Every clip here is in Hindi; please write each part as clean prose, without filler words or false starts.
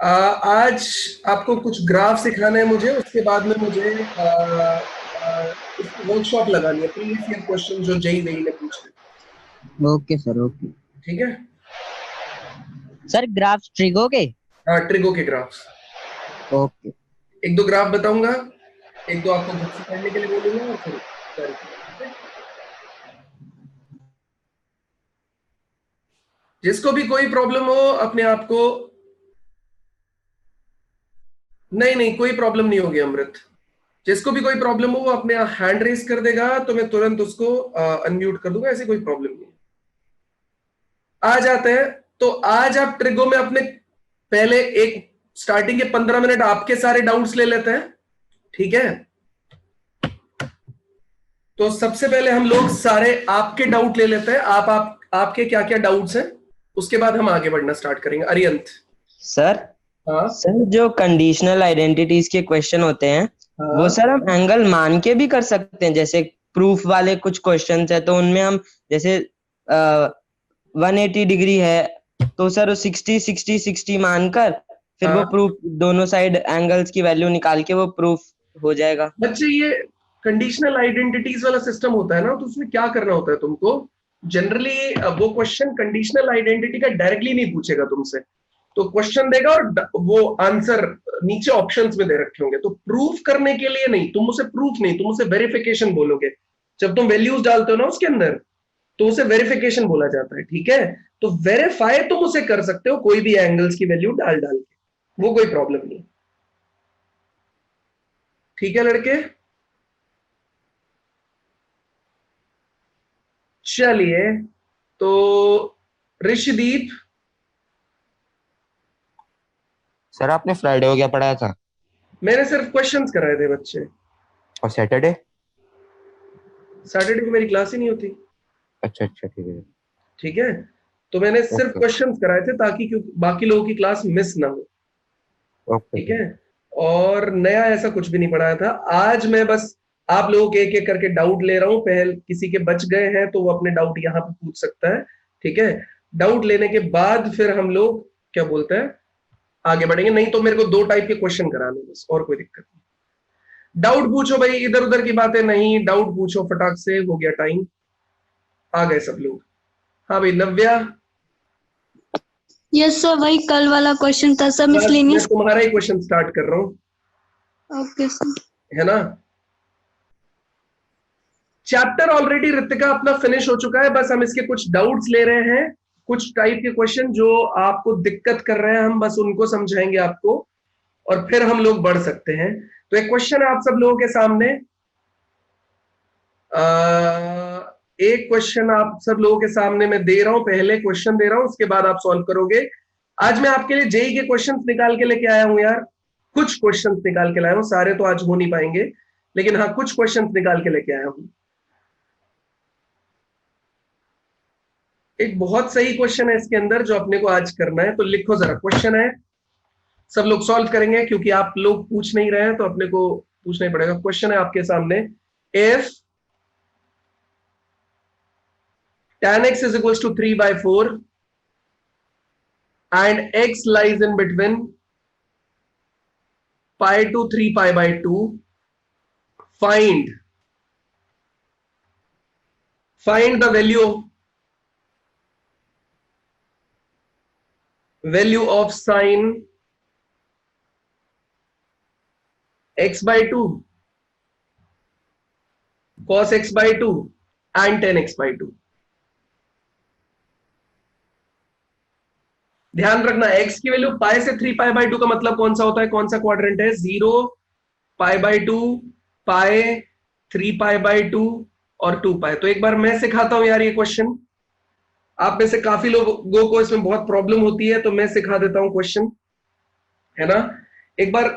आज आपको कुछ ग्राफ सिखाना है मुझे, उसके बाद में मुझे वर्कशॉप लगानी है, प्रीवियस ईयर क्वेश्चन जो जेई वेई ने पूछे। Okay sir, okay. ठीक है। सर ग्राफ ट्रिगो के। हाँ, ट्रिगो के ग्राफ्स। ओके। एक दो ग्राफ बताऊंगा, एक दो आपको खुद से पढ़ने के लिए बोलूंगा और फिर तैयारी करेंगे, ठीक है। जिसको भी कोई प्रॉब्लम हो अपने आप को, नहीं नहीं कोई प्रॉब्लम नहीं होगी अमृत। जिसको भी कोई प्रॉब्लम हो वो अपने हैंड रेस कर देगा तो मैं तुरंत उसको अनम्यूट कर दूंगा, ऐसी कोई प्रॉब्लम नहीं। आ जाते हैं। तो आज आप ट्रिगो में अपने पहले एक स्टार्टिंग के 15 मिनट आपके सारे डाउट्स ले लेते हैं, ठीक है। तो सबसे पहले हम लोग सारे आपके डाउट ले लेते हैं। आपके क्या क्या डाउट्स हैं, उसके बाद हम आगे बढ़ना स्टार्ट करेंगे। अरियंत। सर हाँ सर जो कंडीशनल आइडेंटिटीज के क्वेश्चन होते हैं वो हाँ सर हम एंगल मान के भी कर सकते हैं। जैसे प्रूफ वाले कुछ क्वेश्चंस है तो उनमें हम जैसे 180 डिग्री है तो सर 60 60 60 मानकर फिर वो हाँ। प्रूफ दोनों साइड एंगल्स की वैल्यू निकाल के वो प्रूफ हो जाएगा। बच्चे ये कंडीशनल आइडेंटिटीज वाला सिस्टम होता है ना, तो उसमें क्या करना होता है तुमको। जनरली वो क्वेश्चन कंडीशनल आइडेंटिटी का डायरेक्टली नहीं पूछेगा तुमसे। तो क्वेश्चन देगा और वो आंसर नीचे ऑप्शंस में दे रखे होंगे। तो प्रूफ करने के लिए नहीं, तुम उसे प्रूफ नहीं, तुम उसे वेरिफिकेशन बोलोगे। जब तुम वैल्यूज डालते हो ना उसके अंदर, तो उसे वेरिफिकेशन बोला जाता है, ठीक है। तो वेरीफाई तुम उसे कर सकते हो कोई भी एंगल्स की वैल्यू डाल डाल के, वो कोई प्रॉब्लम नहीं। ठीक है लड़के। चलिए, तो ऋषिदीप। सर आपने फ्राइडे को क्या पढ़ाया था? मैंने सिर्फ क्वेश्चंस कराए थे बच्चे। और सैटरडे? सैटरडे को मेरी क्लास ही नहीं होती। अच्छा अच्छा, ठीक है। ठीक है। तो मैंने सिर्फ ओके क्वेश्चंस कराए थे ताकि क्योंकि बाकी लोगों की क्लास मिस ना हो। ओके ठीक सर। है। और नया ऐसा कुछ भी नहीं पढ़ाया था आज। मैं बस आप लोगों के एक एक करके डाउट ले रहा हूं। पहले किसी के बच गए हैं तो वो अपने डाउट यहाँ पे पूछ सकता है, ठीक है। डाउट लेने के बाद फिर हम लोग क्या बोलते हैं, आगे बढ़ेंगे। नहीं तो मेरे को दो टाइप के क्वेश्चन कराने बस, और कोई दिक्कत नहीं। डाउट पूछो भाई, इधर उधर की बातें नहीं, डाउट पूछो फटाक से, हो गया टाइम। आ गए सब लोग। हाँ भाई नव्या। यस सर, वही कल वाला क्वेश्चन था सर, बस मैं मिसलेनियस। तुम्हारा ही क्वेश्चन स्टार्ट कर रहा हूँ, ओके सर। है ना। चैप्टर ऑलरेडी रितिका अपना फिनिश हो चुका है, बस हम इसके कुछ डाउट्स ले रहे हैं। कुछ टाइप के क्वेश्चन जो आपको दिक्कत कर रहे हैं हम बस उनको समझाएंगे आपको, और फिर हम लोग बढ़ सकते हैं। तो एक क्वेश्चन है आप सब लोगों के सामने। एक क्वेश्चन आप सब लोगों के सामने मैं दे रहा हूं, पहले क्वेश्चन दे रहा हूं, उसके बाद आप सॉल्व करोगे। आज मैं आपके लिए जेई के क्वेश्चंस निकाल के लेके आया हूं यार। कुछ क्वेश्चंस निकाल के लाया हूं, सारे तो आज हो नहीं पाएंगे, लेकिन हाँ कुछ क्वेश्चंस निकाल के लेके आया हूं। एक बहुत सही क्वेश्चन है इसके अंदर जो अपने को आज करना है, तो लिखो जरा। क्वेश्चन है, सब लोग सॉल्व करेंगे क्योंकि आप लोग पूछ नहीं रहे हैं तो अपने को पूछना ही पड़ेगा। क्वेश्चन है आपके सामने, if tan x is equals to 3/4 and x lies in between pi to 3 pi by 2, find the value of sine x by 2, cos x by 2 and tan x by 2। ध्यान रखना x की वैल्यू पाई से 3 पाई बाई 2 का मतलब कौन सा होता है, कौन सा क्वाड्रेंट है, 0, पाई बाई 2, पाई, 3 पाई बाई 2 और 2 पाई। तो एक बार मैं सिखाता हूं यार ये क्वेश्चन। आप में से काफी लोगों को इसमें बहुत प्रॉब्लम होती है, तो मैं सिखा देता हूं क्वेश्चन, है ना। एक बार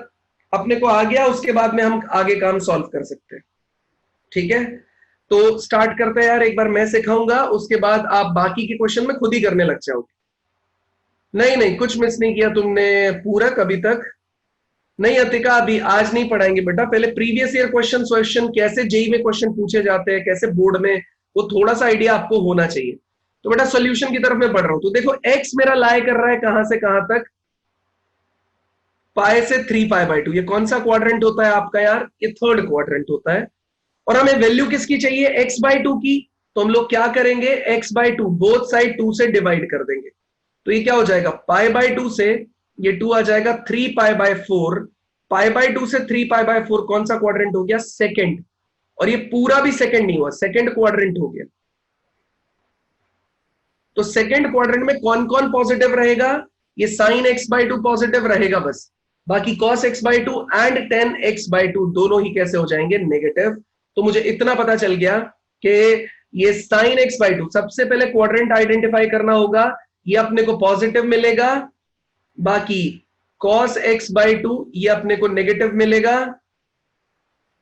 अपने को आ गया, उसके बाद में हम आगे काम सॉल्व कर सकते हैं, ठीक है। तो स्टार्ट करते हैं यार। एक बार मैं सिखाऊंगा, उसके बाद आप बाकी के क्वेश्चन में खुद ही करने लग जाओगे। नहीं नहीं कुछ मिस नहीं किया तुमने पूरक अभी तक। नहीं अतिका, अभी आज नहीं पढ़ाएंगे बेटा। पहले प्रीवियस ईयर क्वेश्चन कैसे जेई में क्वेश्चन पूछे जाते हैं, कैसे बोर्ड में, वो थोड़ा सा आइडिया आपको होना चाहिए। तो बेटा सॉल्यूशन की तरफ मैं बढ़ रहा हूं। तो देखो एक्स मेरा लाई कर रहा है कहां से कहां तक, पाई से 3π/2, ये कौन सा क्वाड्रेंट होता है आपका यार? ये थर्ड क्वाड्रेंट होता है। और हमें वैल्यू किसकी चाहिए? x/2 की। तो हम लोग क्या करेंगे? x/2 बोथ साइड 2 से डिवाइड कर देंगे। तो ये क्या हो जाएगा? π/2 से ये 2 आ जाएगा 3π/4। π/2 से 3π/4 कौन सा क्वाड्रेंट हो गया? सेकंड। और ये पूरा भी सेकंड नहीं हुआ, सेकंड क्वाड्रेंट हो गया। तो सेकंड क्वाड्रेंट में कौन कौन पॉजिटिव रहेगा? ये sin x/2 पॉजिटिव रहेगा बस, बाकी cos x/2 and tan x/2 दोनों ही कैसे हो जाएंगे? नेगेटिव। तो मुझे इतना पता चल गया कि ये sin x/2, सबसे पहले क्वाड्रेंट आइडेंटिफाई करना होगा, ये अपने को पॉजिटिव मिलेगा, बाकी cos x/2 ये अपने को नेगेटिव मिलेगा,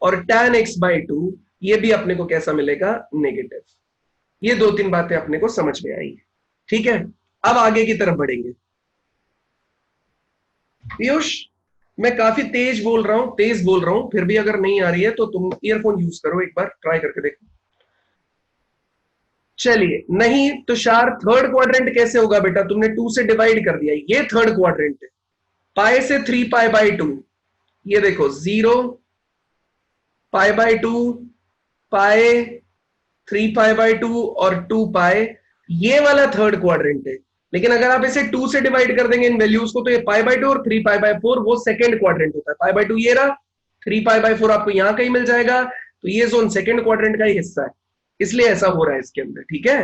और tan x/2 ये भी अपने को कैसा मिलेगा? नेगेटिव। ये 2-3 बातें अपने को समझ में आई। ठीक है, अब आगे की तरफ बढ़ेंगे। पीयूष, मैं काफी तेज बोल रहा हूं, फिर भी अगर नहीं आ रही है तो तुम ईयरफोन यूज करो, एक बार ट्राई करके देखो। चलिए, नहीं तुषार, थर्ड क्वाड्रेंट कैसे होगा बेटा? तुमने 2 से डिवाइड कर दिया, ये थर्ड क्वाड्रेंट है। पाई से 3π/2, ये देखो 0 π/2 पाई 3π/2 और 2π, ये वाला थर्ड क्वाड्रेंट है। लेकिन अगर आप इसे 2 से डिवाइड कर देंगे इन वैल्यूज को, तो ये π/2 और 3π/4 वो सेकंड क्वाड्रेंट होता है। π/2 ये रहा, 3π/4 आपको यहां कहीं मिल जाएगा, तो ये जोन सेकंड क्वाड्रेंट का ही हिस्सा है, इसलिए ऐसा हो रहा है इसके अंदर। ठीक है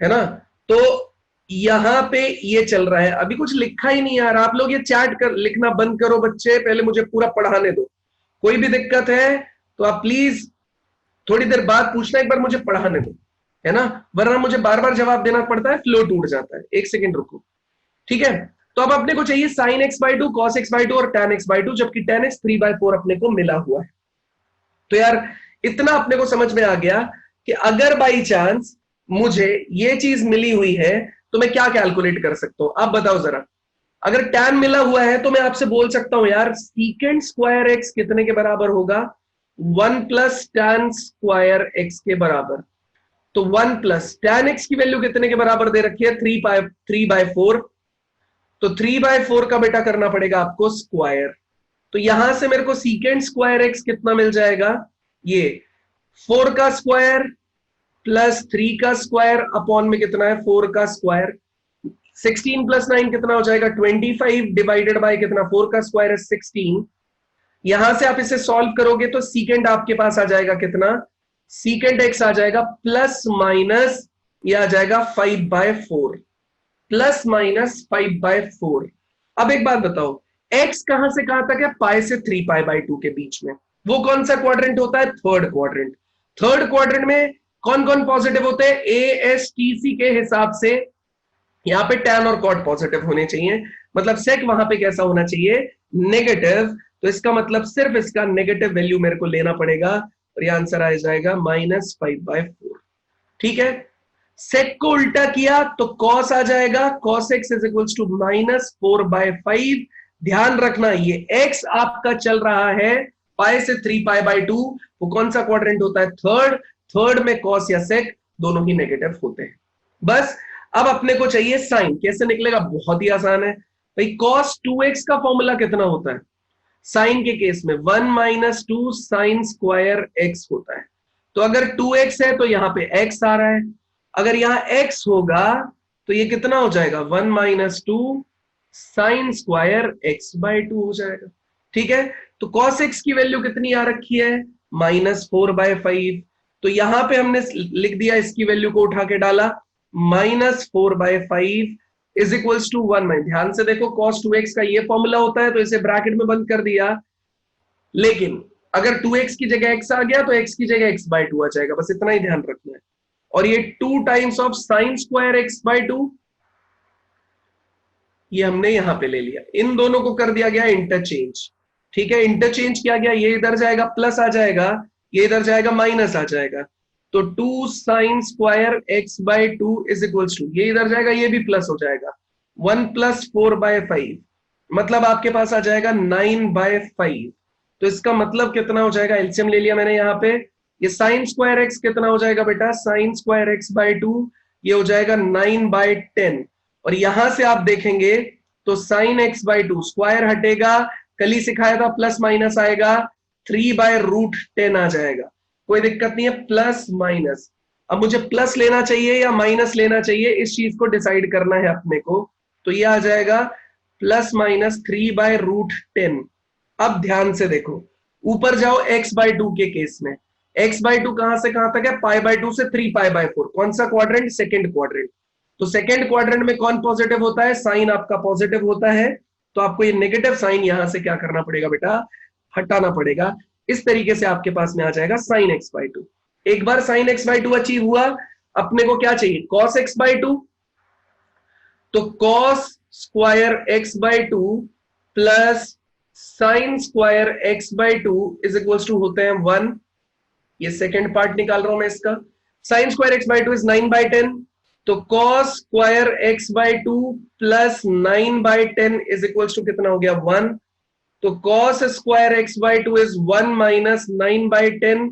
ना? तो यहां पे ये चल रहा है। अभी कुछ लिखा ही नहीं यार, आप लोग ये चैट कर लिखना बंद करो बच्चे, पहले मुझे पूरा पढ़ाने दो। कोई भी दिक्कत है तो आप प्लीज थोड़ी देर बाद पूछना, एक बार मुझे पढ़ाने दो, है ना? वरना मुझे बार बार जवाब देना पड़ता है, फ्लो टूट जाता है। एक सेकंड रुको, ठीक है? तो अब अपने को चाहिए sin x/2, cos x/2 और tan x/2, जबकि tan x 3/4 अपने को मिला हुआ है। तो यार इतना अपने को समझ में आ गया कि अगर बाई चांस मुझे ये चीज मिली हुई है तो मैं क्या कैलकुलेट कर सकता हूं? आप बताओ जरा। अगर tan मिला हुआ है तो मैं आपसे बोल सकता हूं यार secant स्क्वायर x कितने के बराबर होगा? 1 प्लस tan स्क्वायर x के बराबर। तो 1 प्लस tan x की वैल्यू कितने के बराबर दे रखी है? 3/4। तो 3/4 का बेटा करना पड़ेगा आपको स्क्वायर। तो यहां से मेरे को secant स्क्वायर x कितना मिल जाएगा? ये 4 का स्क्वायर प्लस 3 का स्क्वायर अपॉन में कितना है? 4 का स्क्वायर। 16 प्लस 9 कितना हो जाएगा? 25 डिवाइडेड बाय कितना? 4 का स्क्वायर है 16। यहां से आप इसे सॉल्व करोगे तो secant आपके पास आ जाएगा कितना? secant x आ जाएगा प्लस माइनस, ये आ जाएगा 5/4, प्लस माइनस 5/4। अब एक बात बताओ, x कहां से कहां तक है? पाई से 3π/2 के बीच में। वो कौन सा क्वाड्रेंट होता है? Third quadrant. थर्ड क्वाड्रेंट में कौन कौन पॉजिटिव होते हैं? ASTC के हिसाब से यहां पे tan और cot पॉजिटिव होने चाहिए, मतलब सेक वहां पे कैसा होना चाहिए? नेगेटिव। तो इसका मतलब सिर्फ इसका नेगेटिव वैल्यू मेरे को लेना पड़ेगा, और ये आंसर आ जाएगा -5/4। ठीक है? सेक को उल्टा किया तो cos आ जाएगा, cos x is equals to -4/5। ध्यान रखना ये x आपका चल रहा है पाई से 3π/2, वो कौन सा क्वाड्रेंट होता है? थर्ड। थर्ड में cos या sec दोनों ही नेगेटिव होते हैं। बस अब अपने को चाहिए साइन। कैसे निकलेगा? बहुत ही आसान है भाई। cos 2x का फॉर्मूला कितना होता है? साइन के केस में 1 - 2 साइन स्क्वायर x होता है। तो अगर 2x है तो यहां पे x आ रहा है, अगर यहां x होगा तो ये कितना हो जाएगा? 1 - 2 साइन स्क्वायर x/2 हो जाएगा। ठीक है? तो cos x की वैल्यू कितनी आ रखी है? -4/5। तो यहां पे हमने लिख दिया, इसकी वैल्यू को उठा के डाला, -4/5 इज इक्वल्स टू 1। ध्यान से देखो, cos 2x का ये फॉर्मूला होता है, तो इसे ब्रैकेट में बंद कर दिया। लेकिन अगर 2x की जगह x आ गया तो x की जगह x/2 आ जाएगा, बस इतना ही ध्यान रखना है। और ये 2 times of sine square x/2 ये हमने यहां पे ले लिया। इन दोनों को कर दिया गया इंटरचेंज। ठीक है? इंटरचेंज किया गया, ये इधर जाएगा प्लस आ जाएगा, ये इधर जाएगा माइनस आ जाएगा। तो 2 sine square x/2 is equals to, ये इधर जाएगा, ये भी प्लस हो जाएगा, 1 + 4/5, मतलब आपके पास आ जाएगा 9/5। तो इसका मतलब कितना हो जाएगा? एलसीएम ले लिया मैंने यहां पे। ये साइन स्क्वायर x कितना हो जाएगा बेटा? साइन स्क्वायर x/2 ये हो जाएगा 9/10। और यहां से आप देखेंगे तो sine x by two, square हटेगा, कल ही सिखाया था प्लस माइनस आएगा, 3/√10 आ जाएगा, कोई दिक्कत नहीं है, प्लस माइनस। अब मुझे प्लस लेना चाहिए या माइनस लेना चाहिए, इस चीज को डिसाइड करना है अपने को। तो ये आ जाएगा प्लस माइनस 3/√10। अब ध्यान से देखो, ऊपर जाओ x/2 के केस में। x/2 कहां से कहां तक है? π/2 से 3π/4। कौन सा क्वाड्रेंट? Second quadrant. तो सेकेंड क्वाड्रेंट में कौन पॉजिटिव होता है? साइन आपका पॉजिटिव होता है, तो आपको ये नेगेटिव साइन यहां से क्या करना पड़ेगा बेटा? हटाना पड़ेगा। इस तरीके से आपके पास में आ जाएगा साइन x/2। एक बार साइन x/2 अचीव हुआ, अपने को क्या चाहिए? cos x/2। तो cos square x/2 plus sine square x/2 is equals to होते हैं 1। ये सेकेंड पार्ट निकाल रहा हूं मैं इसका। साइन स्क्वायर x/2 इज 9/10, तो cos square x/2 plus 9/10 is equals to कितना हो गया? 1। तो cos square x/2 is 1 minus 9/10,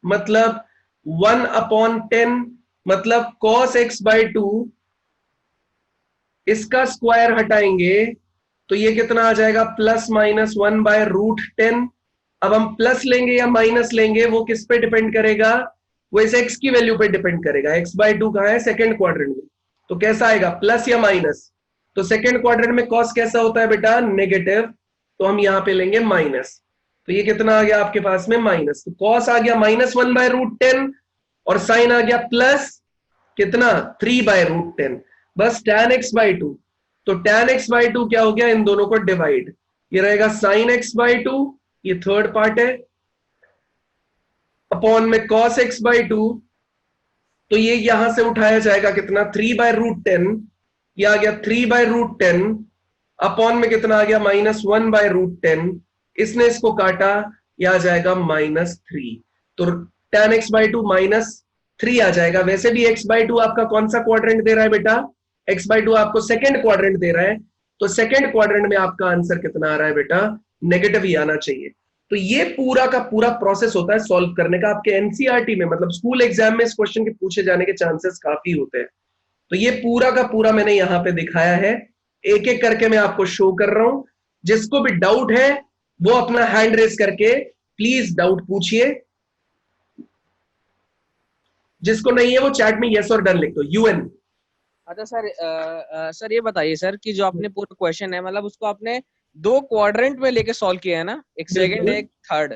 मतलब 1/10, मतलब cos x/2 इसका स्क्वायर हटाएंगे तो ये कितना आ जाएगा? Plus minus 1/√10। अब हम प्लस लेंगे या माइनस लेंगे, वो किस पे डिपेंड करेगा? वो इस x की वैल्यू पे डिपेंड करेगा। x/2 कहां है? सेकेंड क्वाड्रेंट में। तो कैसा आएगा? प्लस या माइनस? तो सेकेंड क्वाड्रेंट में cos कैसा होता है बेटा? नेगेटिव, तो हम यहां पे लेंगे माइनस। तो ये कितना आ गया आपके पास में? माइनस। तो cos आ गया माइनस 1/√10 और साइन आ गया प्लस कितना? 3/√10। बस tan x/2, तो tan x/2 क्या हो गया? इन दोनों को डिवाइड, ये रहेगा sin x/2, ये थर्ड पार्ट है, अपॉन में cos x/2, तो ये यहां से उठाया जाएगा कितना? 3/√10, ये आ गया 3/√10, अपॉन में कितना आ गया? माइनस 1/√10। इसने इसको काटा, ये आ जाएगा -3। तो tan x/2 -3 आ जाएगा। वैसे भी x/2 आपका कौन सा क्वाड्रेंट दे रहा है बेटा? x/2 आपको सेकेंड क्वाड्रेंट दे रहा है, तो सेकेंड क्वाड्रेंट में आपका आंसर कितना आ रहा है बेटा? नेगेटिव ही आना चाहिए। तो ये पूरा का पूरा प्रोसेस होता है सॉल्व करने का। आपके एनसीईआरटी में, मतलब स्कूल एग्जाम में, इस क्वेश्चन के पूछे जाने के चांसेस काफी होते हैं। तो ये पूरा का पूरा मैंने यहां पे दिखाया है, एक एक करके मैं आपको शो कर रहा हूं। जिसको भी डाउट है वो अपना हैंड रेस करके प्लीज डाउट पूछिए, जिसको नहीं है वो चैट में यस और डन लिख दो। यूएन। अच्छा सर, सर ये बताइए सर कि जो आपने पूरा क्वेश्चन है, मतलब उसको आपने दो क्वाड्रेंट में लेके सॉल्व किया है ना, एक सेकंड एक थर्ड।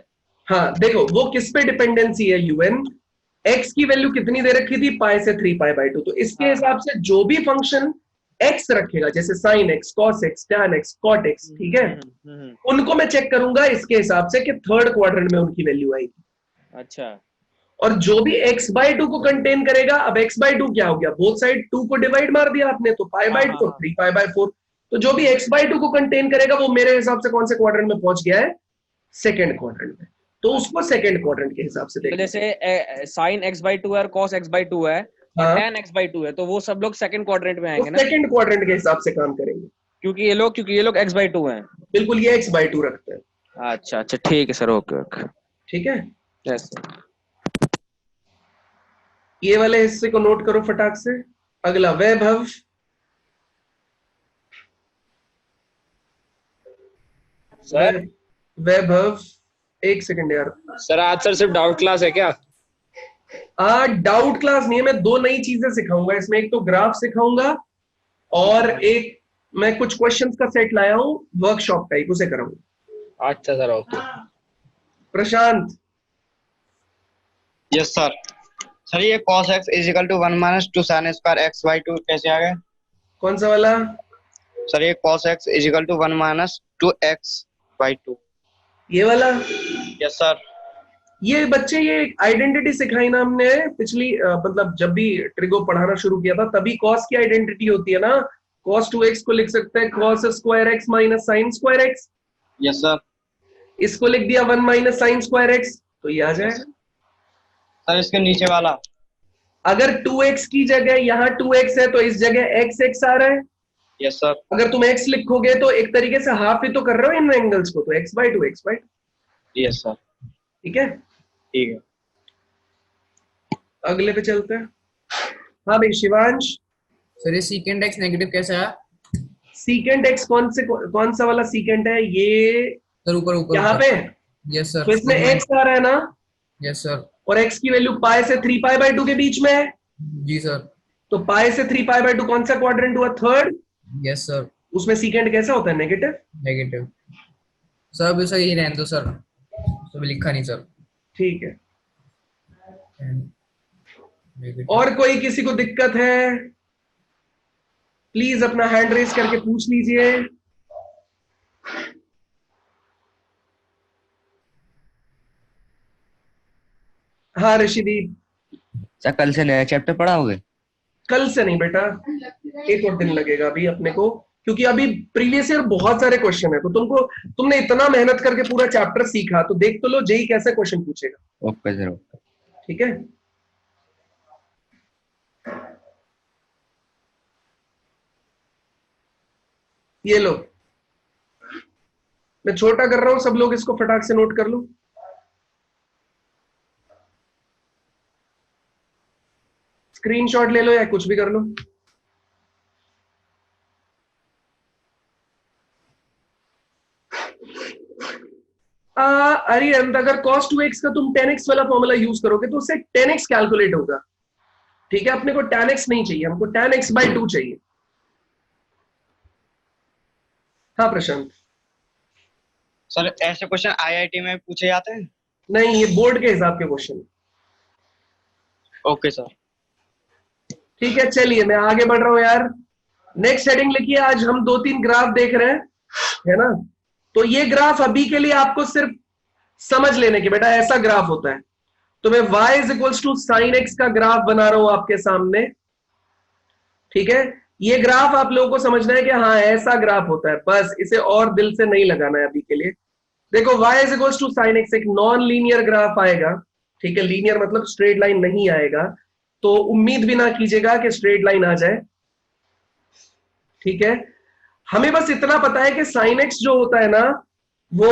हाँ देखो, वो किस पे डिपेंडेंसी है यूएन? एक्स की वैल्यू कितनी दे रखी थी? पाई से 3π/2। तो इसके हिसाब से जो भी फंक्शन एक्स रखेगा, जैसे sine x, cos x, tan x, cot x, ठीक है, उनको मैं चेक करूंगा इसके हिसाब से कि थर्ड क्वाड्रेंट में उनकी वैल्यू आएगी। अच्छा, और जो भी x/2 को कंटेन करेगा, अब x/2 क्या हो गया? बोथ साइड 2 को डिवाइड मार दिया आपने, तो π/2 3π/4। तो जो भी x/2 को कंटेन करेगा वो मेरे हिसाब से कौन से क्वाड्रेंट में पहुंच गया है? सेकेंड क्वाड्रेंट में। तो उसको सेकेंड क्वाड्रेंट के हिसाब से तो देखो। जैसे साइन x/2 है और cos x/2 है और हाँ, tan x/2 है, तो वो सब लोग सेकंड क्वाड्रेंट में तो आएंगे ना, सेकेंड क्वाड्रेंट के हिसाब से काम करेंगे। क्योंकि ये लोग x/2 हैं। बिल्कुल, ये x/2 रखते हैं। अच्छा अच्छा, ठीक है सर, ओके ओके, ठीक है, यस सर। ये वाले हिस्से को नोट करो फटाक से। अगला वैभव। सर वैभव, एक सेकंड यार। सर आज सर सिर्फ डाउट क्लास है क्या? डाउट क्लास नहीं है, मैं दो नई चीजें सिखाऊंगा इसमें। एक तो ग्राफ सिखाऊंगा और एक मैं कुछ क्वेश्चंस का सेट लाया हूं वर्कशॉप टाइप, उसे कराऊंगा। अच्छा sir, okay. Prashant. Yes sir. Sir ये cos x is equal to 1 minus 2 sin square x/2 कैसे आ गया? कौन सा वाला? सर ये cos x is equal to 1 minus 2x/2। ये वाला? Yes sir. ये बच्चे, ये आइडेंटिटी सिखाई ना हमने पिछली, मतलब जब भी ट्रिगो पढ़ाना शुरू किया था तभी cos की आइडेंटिटी होती है ना। cos 2x को लिख सकते हैं cos square x minus sine square x। Yes sir. इसको लिख दिया 1 माइनस साइन स्क्वायर x, तो ये आ जाए। सर इसके नीचे वाला? अगर 2x की जगह यहाँ 2x है तो इस जगह x आ रहा है। Yes sir. अगर तुम x लिखोगे तो एक तरीके से हाफ ही तो कर रहे हो इन एंगल्स को, तो x/2 x/2। Yes sir. ठीक है, ठीक है। अगले पे चलते हैं। हाँ भाई शिवांश। सर ये सेकेंड एक्स नेगेटिव कैसे आया? सीकेंट एक्स कौन सा वाला सीकेंट है? ये सर ऊपर ऊपर यहाँ पे। Yes sir. तो इसमें एक्स आ रहा है ना, यस सर। और एक्स की वैल्यू पाई से 3π/2 के बीच में है। जी सर। तो पाई से 3π/2 कौन सा क्वाड्रेंट हुआ? थर्ड। Yes sir. उसमें सीकेंट कैसा होता है? नेगेटिव। नेगेटिव। सर अभी सर यही रहने दो सर, तो लिखा नहीं सर। ठीक है। नेगेटिव। और कोई किसी को दिक्कत है? प्लीज अपना हैंड रेज करके पूछ लीजिए। हाँ ऋषिदीप, सर कल से नया चैप्टर पढ़ाओगे? कल से नहीं बेटा, एक और दिन लगेगा अभी अपने को, क्योंकि अभी प्रीवियस ईयर बहुत सारे क्वेश्चन है। तो तुमने इतना मेहनत करके पूरा चैप्टर सीखा, तो देख तो लो जेई कैसे क्वेश्चन पूछेगा। Okay sir, okay. ठीक है। ये लो, मैं छोटा कर रहा हूं, सब लोग इसको फटाक से नोट कर लो। स्क्रीनशॉट ले लो या कुछ भी कर लो। अरे अगर cos 2x का तुम tan x वाला फॉर्मूला यूज करोगे तो उससे tan x कैलकुलेट होगा। ठीक है, अपने को tan x नहीं चाहिए, हमको tan x/2 चाहिए। हाँ प्रशांत। सर ऐसे क्वेश्चन आईआईटी में पूछे जाते हैं? नहीं, ये बोर्ड के हिसाब के क्वेश्चन। Okay sir. ठीक है, चलिए मैं आगे बढ़ रहा हूं यार। नेक्स्ट हेडिंग लिखिए। आज हम 2-3 ग्राफ देख रहे हैं, है ना। तो ये ग्राफ अभी के लिए आपको सिर्फ समझ लेने के, बेटा ऐसा ग्राफ होता है। तो मैं y = sin x का ग्राफ बना रहा हूं आपके सामने। ठीक है, ये ग्राफ आप लोगों को समझना है कि हाँ ऐसा ग्राफ होता है, बस इसे और दिल से नहीं लगाना है अभी के लिए। देखो y = sin x एक नॉन लीनियर ग्राफ आएगा। ठीक है, लीनियर मतलब स्ट्रेट लाइन नहीं आएगा, तो उम्मीद भी ना कीजिएगा कि स्ट्रेट लाइन आ जाए। ठीक है, हमें बस इतना पता है कि sin x जो होता है ना, वो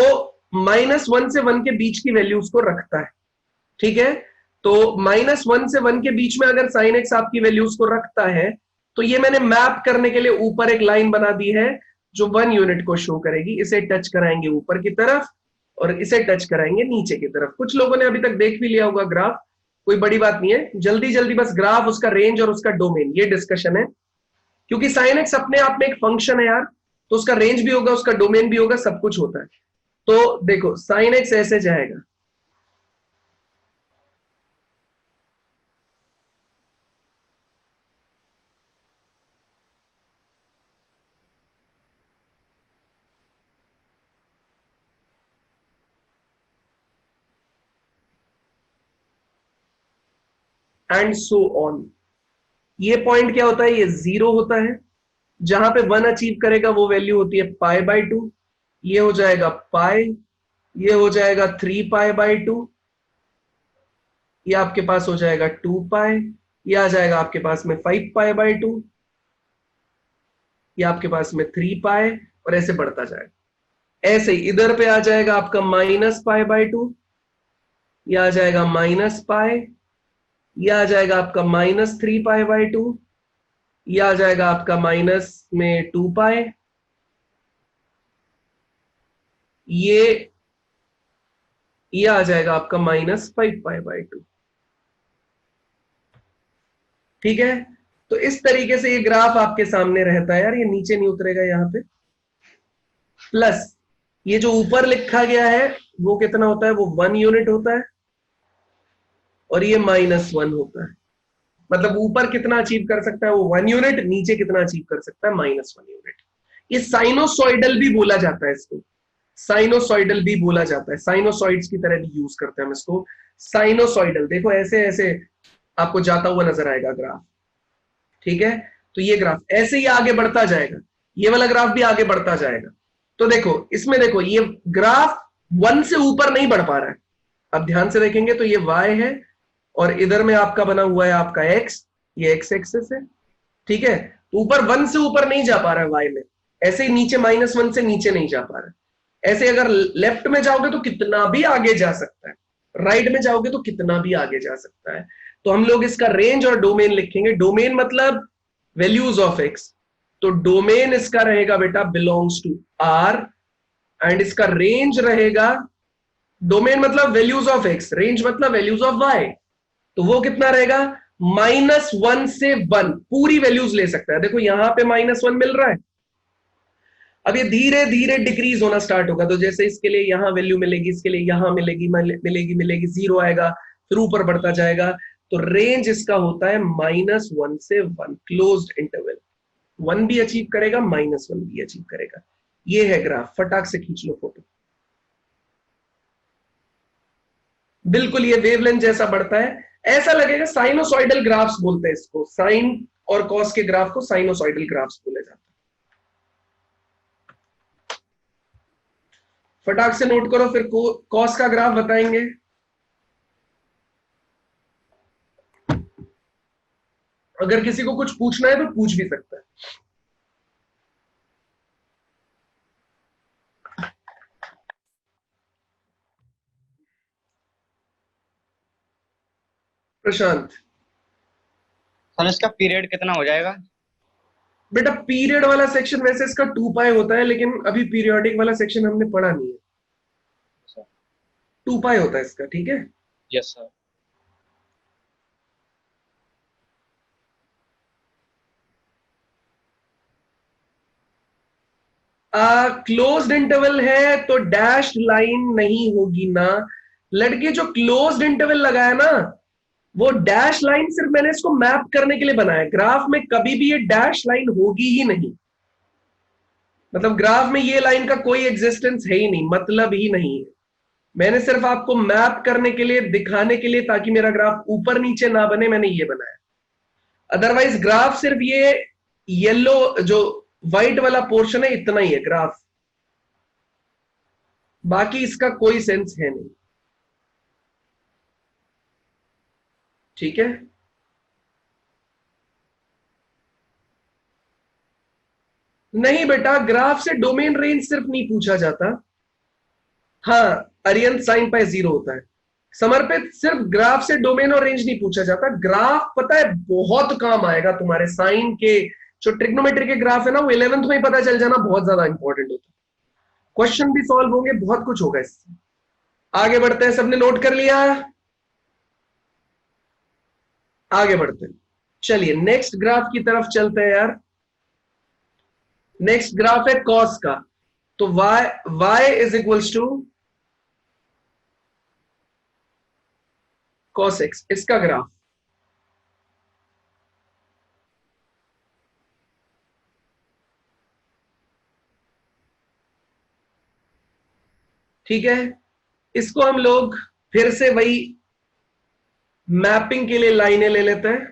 -1 से 1 के बीच की वैल्यूज को रखता है। ठीक है, तो -1 से 1 के बीच में अगर sin x आपकी वैल्यूज को रखता है, तो ये मैंने मैप करने के लिए ऊपर एक लाइन बना दी है जो 1 यूनिट को शो करेगी। इसे टच कराएंगे ऊपर की तरफ और इसे टच कराएंगे नीचे की तरफ। कुछ लोगों ने अभी तक देख भी लिया होगा ग्राफ, कोई बड़ी बात नहीं है। जल्दी जल्दी बस ग्राफ, उसका रेंज और उसका डोमेन, ये डिस्कशन है। क्योंकि sin x अपने आप में एक फंक्शन है यार, तो उसका रेंज भी होगा, उसका डोमेन भी होगा, सब कुछ होता है। तो देखो sin x ऐसे जाएगा, एंड सो ऑन। ये पॉइंट क्या होता है? ये 0 होता है। जहां पे 1 अचीव करेगा वो वैल्यू होती है π/2। ये हो जाएगा पाई, ये हो जाएगा 3π/2, ये आपके पास हो जाएगा 2π, ये आ जाएगा आपके पास में 5π/2, ये आपके पास में 3π, और ऐसे बढ़ता जाएगा। ऐसे ही इधर पे आ जाएगा आपका -π/2, ये आ जाएगा -π, ये आ जाएगा आपका -3π/2, ये आ जाएगा आपका -2π, ये आ जाएगा आपका -5π/2। ठीक है, तो इस तरीके से ये ग्राफ आपके सामने रहता है यार। ये नीचे नहीं उतरेगा यहाँ पे। प्लस ये जो ऊपर लिखा गया है वो कितना होता है? वो 1 यूनिट होता है, और ये -1 होता है। मतलब ऊपर कितना अचीव कर सकता है? वो 1 यूनिट। नीचे कितना अचीव कर सकता है? -1 यूनिट। ये साइनोसॉइडल भी बोला जाता है इसको, साइनोसॉइडल भी बोला जाता है। साइनोसॉइड्स की तरह भी यूज करते हैं हम इसको, साइनोसॉइडल। देखो ऐसे ऐसे आपको जाता हुआ नजर आएगा ग्राफ। ठीक है, तो ये ग्राफ ऐसे ही आगे बढ़ता जाएगा, ये वाला ग्राफ भी आगे बढ़ता जाएगा। तो देखो इसमें, देखो ये ग्राफ 1 से ऊपर नहीं बढ़ पा रहा है। अब ध्यान से देखेंगे तो ये y है, और इधर में आपका बना हुआ है आपका x, ये x एक्सिस है। ठीक है, तो ऊपर 1 से ऊपर नहीं जा पा रहा है y में। ऐसे ही नीचे -1 से नीचे नहीं जा पा रहा है। ऐसे अगर लेफ्ट में जाओगे तो कितना भी आगे जा सकता है, राइट में जाओगे तो कितना भी आगे जा सकता है। तो हम लोग इसका रेंज और डोमेन लिखेंगे। डोमेन मतलब वैल्यूज ऑफ x, तो डोमेन इसका रहेगा बेटा बिलोंग्स टू R, एंड इसका रेंज रहेगा, डोमेन मतलब वैल्यूज ऑफ x, रेंज मतलब वैल्यूज ऑफ y, तो वो कितना रहेगा -1 से 1, पूरी वैल्यूज ले सकता है। देखो यहां पे -1 मिल रहा है, अब ये धीरे धीरे डिक्रीज होना स्टार्ट होगा, तो जैसे इसके लिए यहां वैल्यू मिलेगी, इसके लिए यहां मिलेगी मिलेगी मिलेगी, 0 आएगा, फिर ऊपर बढ़ता जाएगा। तो रेंज इसका होता है -1 से 1, क्लोज्ड इंटरवल, 1 भी अचीव करेगा, -1 भी अचीव करेगा। ये है ग्राफ, फटाक से खींच लो फोटो। बिल्कुल ये वेवलेंथ जैसा बढ़ता है, ऐसा लगेगा, साइनोसॉइडल ग्राफ्स बोलते हैं इसको, साइन और कॉस के ग्राफ को साइनोसॉइडल ग्राफ्स बोले जाते हैं। फटाक से नोट करो, फिर कॉस का ग्राफ बताएंगे। अगर किसी को कुछ पूछना है तो पूछ भी सकता है। प्रशांत, सर इसका पीरियड कितना हो जाएगा? बेटा पीरियड वाला सेक्शन वैसे इसका 2 पाई होता है, लेकिन अभी पीरियोडिक वाला सेक्शन हमने पढ़ा नहीं है। 2 पाई होता है इसका, ठीक है। Yes sir. क्लोज्ड इंटरवल है तो डैश लाइन नहीं होगी ना लड़के, जो क्लोज्ड इंटरवल लगाया ना वो डैश लाइन सिर्फ मैंने इसको मैप करने के लिए बनाया, ग्राफ में कभी भी ये डैश लाइन होगी ही नहीं, मतलब ग्राफ में ये लाइन का कोई एग्जिस्टेंस है ही नहीं, मतलब ही नहीं है। मैंने सिर्फ आपको मैप करने के लिए, दिखाने के लिए, ताकि मेरा ग्राफ ऊपर नीचे ना बने, मैंने ये बनाया। अदरवाइज ग्राफ सिर्फ ये येलो जो व्हाइट वाला पोर्शन है इतना ही है ग्राफ, बाकी इसका कोई सेंस है नहीं, ठीक है। नहीं बेटा, ग्राफ से डोमेन रेंज सिर्फ नहीं पूछा जाता। हाँ, अरियंत साइन पाई 0 होता है। समर्पित, सिर्फ ग्राफ से डोमेन और रेंज नहीं पूछा जाता, ग्राफ पता है बहुत काम आएगा तुम्हारे साइन के, जो ट्रिग्नोमेट्री के ग्राफ है ना वो 11th में ही पता चल जाना बहुत ज्यादा इंपॉर्टेंट होता है, क्वेश्चन भी सॉल्व होंगे, बहुत कुछ होगा इससे। आगे बढ़ते हैं, सबने नोट कर लिया? आगे बढ़ते हैं, चलिए नेक्स्ट ग्राफ की तरफ चलते हैं यार। नेक्स्ट ग्राफ है कॉस का, तो y is equals to cos x, इसका ग्राफ। ठीक है, इसको हम लोग फिर से वही मैपिंग के लिए लाइनें ले लेते हैं,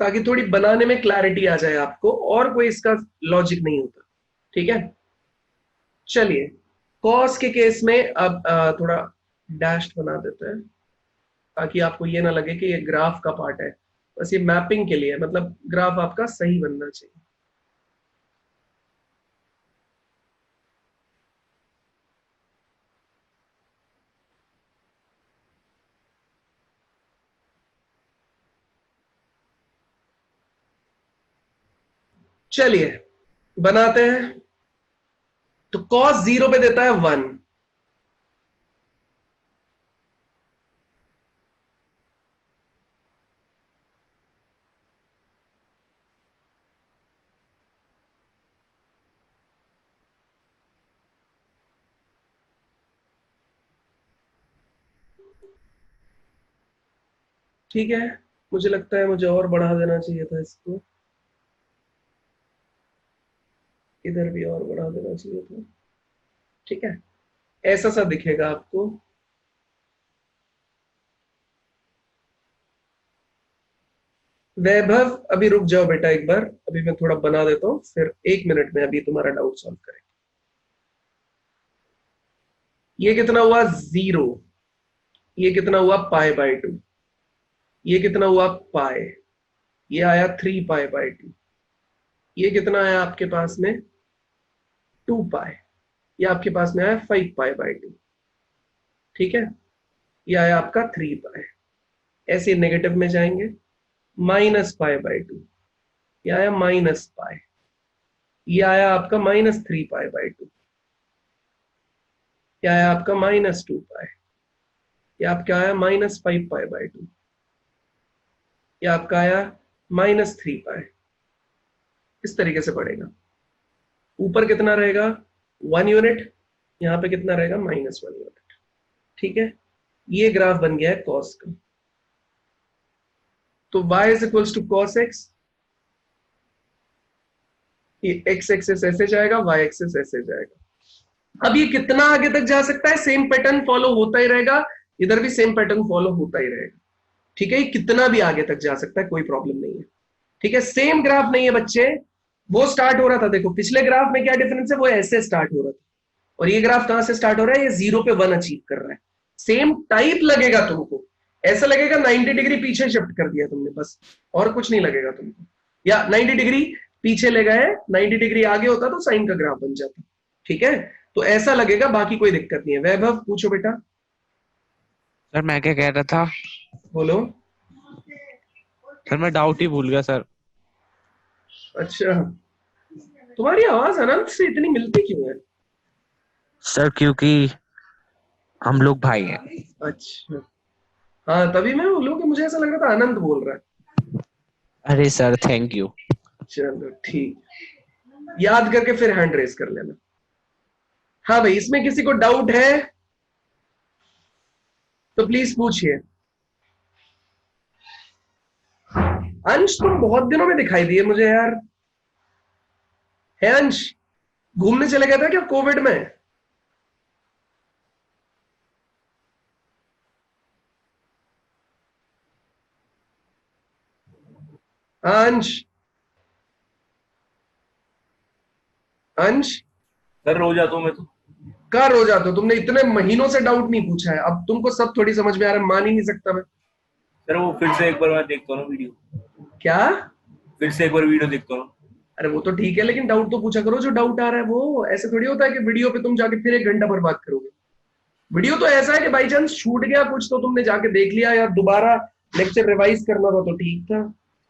ताकि थोड़ी बनाने में क्लैरिटी आ जाए आपको, और कोई इसका लॉजिक नहीं होता, ठीक है। चलिए कॉस के केस में अब थोड़ा डैश बना देते हैं, ताकि आपको ये ना लगे कि ये ग्राफ का पार्ट है, बस ये मैपिंग के लिए, मतलब ग्राफ आपका सही बनना चाहिए। चलिए बनाते हैं, तो cos 0 पे देता है 1, ठीक है। मुझे लगता है मुझे और बढ़ा देना चाहिए था इसको, इधर भी और बढ़ा देना चाहिए था, ठीक है। ऐसा सा दिखेगा आपको, वैभव अभी रुक जाओ बेटा एक बार, अभी मैं थोड़ा बना देता हूं, फिर 1 मिनट में अभी तुम्हारा डाउट सॉल्व करेंगे। ये कितना हुआ 0, ये कितना हुआ π/2, ये कितना हुआ पाई, ये आया 3π/2, ये कितना आया आपके पास में 2 पाई, ये आपके पास में आया 5π/2, ठीक है। ये आया आपका 3 पाई। ऐसे नेगेटिव में जाएंगे, माइनस पाई बाई टू, ये आया माइनस पाई, ये आया आपका माइनस 3 पाई बाई टू, ये आया आपका माइनस 2 पाई, ये आपका आया माइनस 5 पाई बाई टू, ये आपका आया माइनस 3 पाई। इस तरीके से पड़ेगा। ऊपर कितना रहेगा 1 यूनिट, यहां पे कितना रहेगा माइनस 1 यूनिट। ठीक है, ये ग्राफ बन गया है कॉस का। तो y is equals to cos x, ये x एक्सिस ऐसे जाएगा, y एक्सिस ऐसे जाएगा। अब ये कितना आगे तक जा सकता है, सेम पैटर्न फॉलो होता ही रहेगा, इधर भी सेम पैटर्न फॉलो होता ही रहेगा। ठीक है, ये कितना भी आगे तक जा सकता है, कोई प्रॉब्लम नहीं है। ठीक है, सेम ग्राफ नहीं है बच्चे, वो स्टार्ट हो रहा था, देखो पिछले ग्राफ में क्या डिफरेंस है, वो ऐसे स्टार्ट हो रहा था, और ये ग्राफ कहां से स्टार्ट हो रहा है, ये 0 पे 1 अचीव कर रहा है। सेम टाइप लगेगा तुमको, ऐसा लगेगा 90 डिग्री पीछे शिफ्ट कर दिया तुमने, बस और कुछ नहीं लगेगा तुमको, या 90 डिग्री पीछे ले गए, 90 डिग्री आगे होता तो साइन का ग्राफ बन जाता। ठीक है, तो ऐसा लगेगा, बाकी कोई दिक्कत नहीं है। वैभव पूछो बेटा। सर मैं क्या कह रहा था, बोलो। सर मैं डाउट ही भूल गया सर। अच्छा, तुम्हारी आवाज अनंत से इतनी मिलती क्यों है? सर क्योंकि हम लोग भाई हैं। अच्छा, हाँ तभी मैं बोलूँ कि मुझे ऐसा लग रहा था अनंत बोल रहा है। अरे सर थैंक यू। चलो ठीक, याद करके फिर हैंड रेस कर लेना। हाँ भाई, इसमें किसी को डाउट है तो प्लीज पूछिए। अंश तुम बहुत दिनों में दिखाई दिए मुझे यार। है अंश, घूमने चले गया था क्या कोविड में? अंश, अंश सर रो जाता हूं मैं तो। कहाँ रो जाते हो? तुमने इतने महीनों से डाउट नहीं पूछा है, अब तुमको सब थोड़ी समझ में आ रहा है, मान ही नहीं सकता मैं। सर वो फिर से एक बार मैं देखता हूँ वीडियो। क्या? फिर से एक बार वीडियो देखता हूँ। अरे वो तो ठीक है, लेकिन डाउट तो पूछा करो, जो डाउट आ रहा है वो। ऐसे थोड़ी होता है कि वीडियो पे तुम जाके फिर 1 घंटा बर्बाद करोगे। वीडियो तो ऐसा है कि बाई चांस छूट गया कुछ तो तुमने जाके देख लिया, या दोबारा लेक्चर रिवाइज करना था तो ठीक था।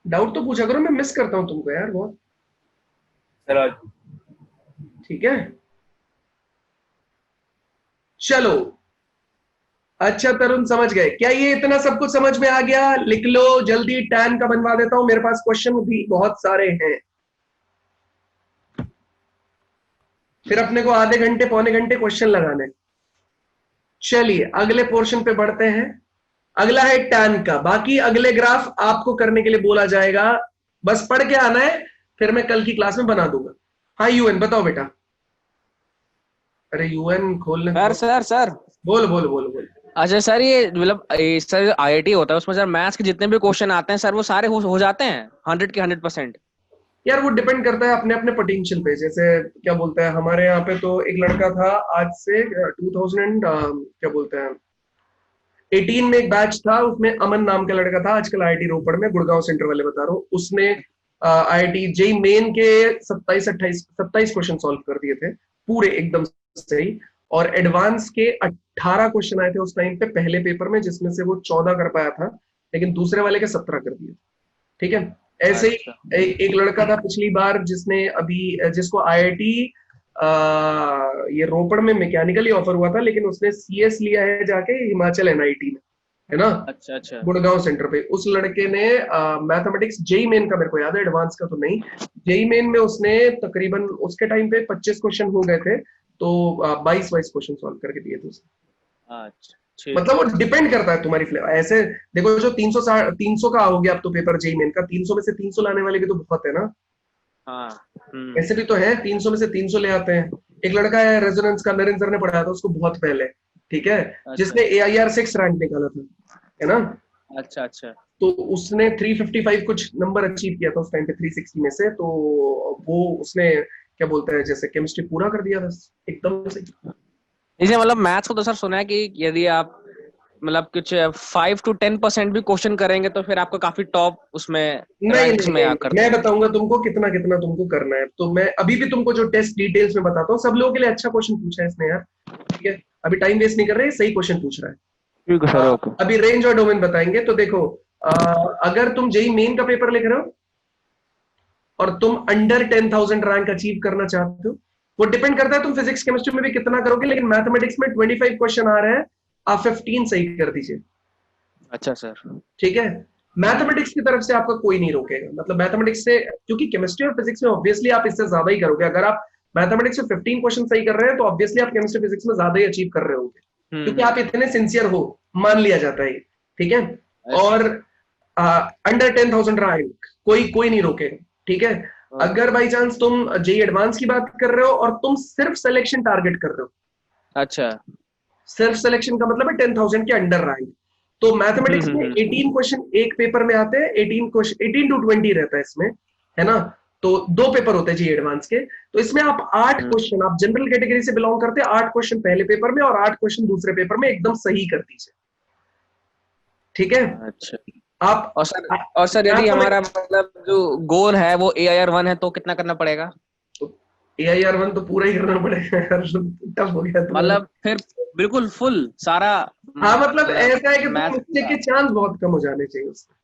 डाउट तो पूछा करो, मैं मिस करता हूँ तुमको यार बहुत। सर आज ठीक है, चलो। अच्छा तरुण, समझ गए क्या? ये इतना सब कुछ समझ में आ गया? लिख लो जल्दी, टैन का बनवा देता हूं, मेरे पास क्वेश्चन भी बहुत सारे हैं। फिर अपने को आधे घंटे पौने घंटे क्वेश्चन लगाने। चलिए अगले पोर्शन पे बढ़ते हैं। अगला है टैन का। बाकी अगले ग्राफ आपको करने के लिए बोला जाएगा, बस पढ़ के आना है, फिर मैं कल की क्लास में बना दूंगा। हाँ यूएन बताओ बेटा। अरे यूएन खोलने सर बोल बोल बोल बोल। अच्छा सर, ये मतलब सर आईआईटी होता है, उसमें सर मैथ्स के जितने भी क्वेश्चन आते हैं सर, वो सारे हो जाते हैं 100 के 100%? यार वो डिपेंड करता है अपने अपने पोटेंशियल पे। जैसे क्या बोलते हैं, हमारे यहाँ पे तो एक लड़का था आज से 2000 क्या बोलते हैं 18 में एक बैच था, उसमें अमन नाम का लड़का था, आजकल आईआईटी रोपड़ में, गुड़गांव सेंटर वाले बता रहा हूँ। उसने आईआईटी जेई मेन के 27 क्वेश्चन सॉल्व कर दिए थे पूरे एकदम सही, और एडवांस के 18 क्वेश्चन आए थे उस टाइम पे पहले पेपर में, जिसमें से वो 14 कर पाया था, लेकिन दूसरे वाले के 17 कर दिए। ठीक है, ऐसे ही एक लड़का था पिछली बार जिसने अभी, जिसको आईआईटी ये रोपड़ में मैकेनिकली ऑफर हुआ था, लेकिन उसने सीएस लिया है जाके हिमाचल एनआईटी में, है ना। अच्छा गुड़गांव सेंटर पे। उस लड़के ने मैथमेटिक्स जेई मेन का मेरे को याद है, एडवांस का तो नहीं, जेई मेन में उसने तकरीबन उसके टाइम पे 25 क्वेश्चन हो गए थे, तो 22 क्वेश्चन सॉल्व करके दिए थे उसने। अच्छा, मतलब वो डिपेंड करता है तुम्हारी फ्लेवर। ऐसे देखो, जो 300 का हो गया अब तो पेपर जेई मेन का, 300 में से 300 लाने वाले भी तो बहुत है ना। ऐसे भी तो है 300 में से 300 ले आते हैं। एक लड़का है रेजोनेंस का, नरेंद्र सर ने पढ़ाया था उसको बहुत पहले, ठीक है, जिसने AIR 6 रैंक निकाला था, है ना। अच्छा तो उसने 355 कुछ नंबर अचीव किया था उस टाइम पे 360 में से, तो वो उसने क्या बोलते हैं जैसे केमिस्ट्री पूरा कर दिया था एकदम से। इसे मतलब मैथ्स को तो सर सुना है कि यदि आप मतलब कुछ 5 to 10% भी क्वेश्चन करेंगे तो फिर आपको काफी टॉप उसमें रैंक्स में आकर। मैं बताऊंगा तुमको कितना कितना तुमको करना है। तो मैं अभी भी तुमको जो टेस्ट डिटेल्स में बताता हूँ, सब लोगों के लिए अच्छा क्वेश्चन पूछा है इसने यार, ठीक है, अभी टाइम वेस्ट नहीं कर रहे, सही क्वेश्चन पूछ रहा है। ठीक है सर, ओके। अभी रेंज और डोमेन बताएंगे। तो देखो अगर तुम जेई मेन का पेपर लिख रहे हो और तुम अंडर 10,000 रैंक अचीव करना चाहते हो, वो डिपेंड करता है तुम फिजिक्स केमिस्ट्री में भी कितना करोगे, लेकिन मैथमेटिक्स में 25 क्वेश्चन आ रहे हैं, आप 15 सही कर दीजिए। अच्छा सर। ठीक है, मैथमेटिक्स की तरफ से आपका कोई नहीं रोकेगा, मतलब मैथमेटिक्स से, क्योंकि केमिस्ट्री और फिजिक्स में ऑब्वियसली आप इससे ज्यादा ही करोगे। अगर आप मैथमेटिक्स में 15 क्वेश्चन सही कर रहे हैं तो ऑब्वियसली आप केमिस्ट्री फिजिक्स में ज्यादा ही अचीव कर रहे होंगे, क्योंकि आप इतने सिंसियर हो, मान लिया जाता है। ठीक है, और अंडर 10,000 रैंक कोई नहीं रोकेगा। ठीक है, अगर बाई चांस तुम जेई एडवांस की बात कर रहे हो और तुम सिर्फ सिलेक्शन टारगेट कर रहे हो, अच्छा, सिर्फ सिलेक्शन का मतलब है 10,000 के अंडर रैंक, तो मैथमेटिक्स में 18 क्वेश्चन एक पेपर में आते हैं, 18 to 20 रहता है इसमें, है ना। तो 2 पेपर होते हैं जी एडवांस के, तो इसमें आप 8 क्वेश्चन, आप जनरल कैटेगरी से बिलोंग करते हैं, 8 क्वेश्चन पहले पेपर में और 8 क्वेश्चन दूसरे पेपर में एकदम सही कर दीजिए। ठीक है, अच्छा। आप और सर यदि हमारा मतलब जो गोल है वो AIR-1 है तो कितना करना पड़ेगा? AIR-1 तो पूरा ही करना पड़ेगा यार, टफ हो गया मतलब फिर बिल्कुल फुल सारा। हाँ, मतलब ऐसा है कि तुम मिस्टेक के चांस बहुत कम हो जाने चाहिए उसमें।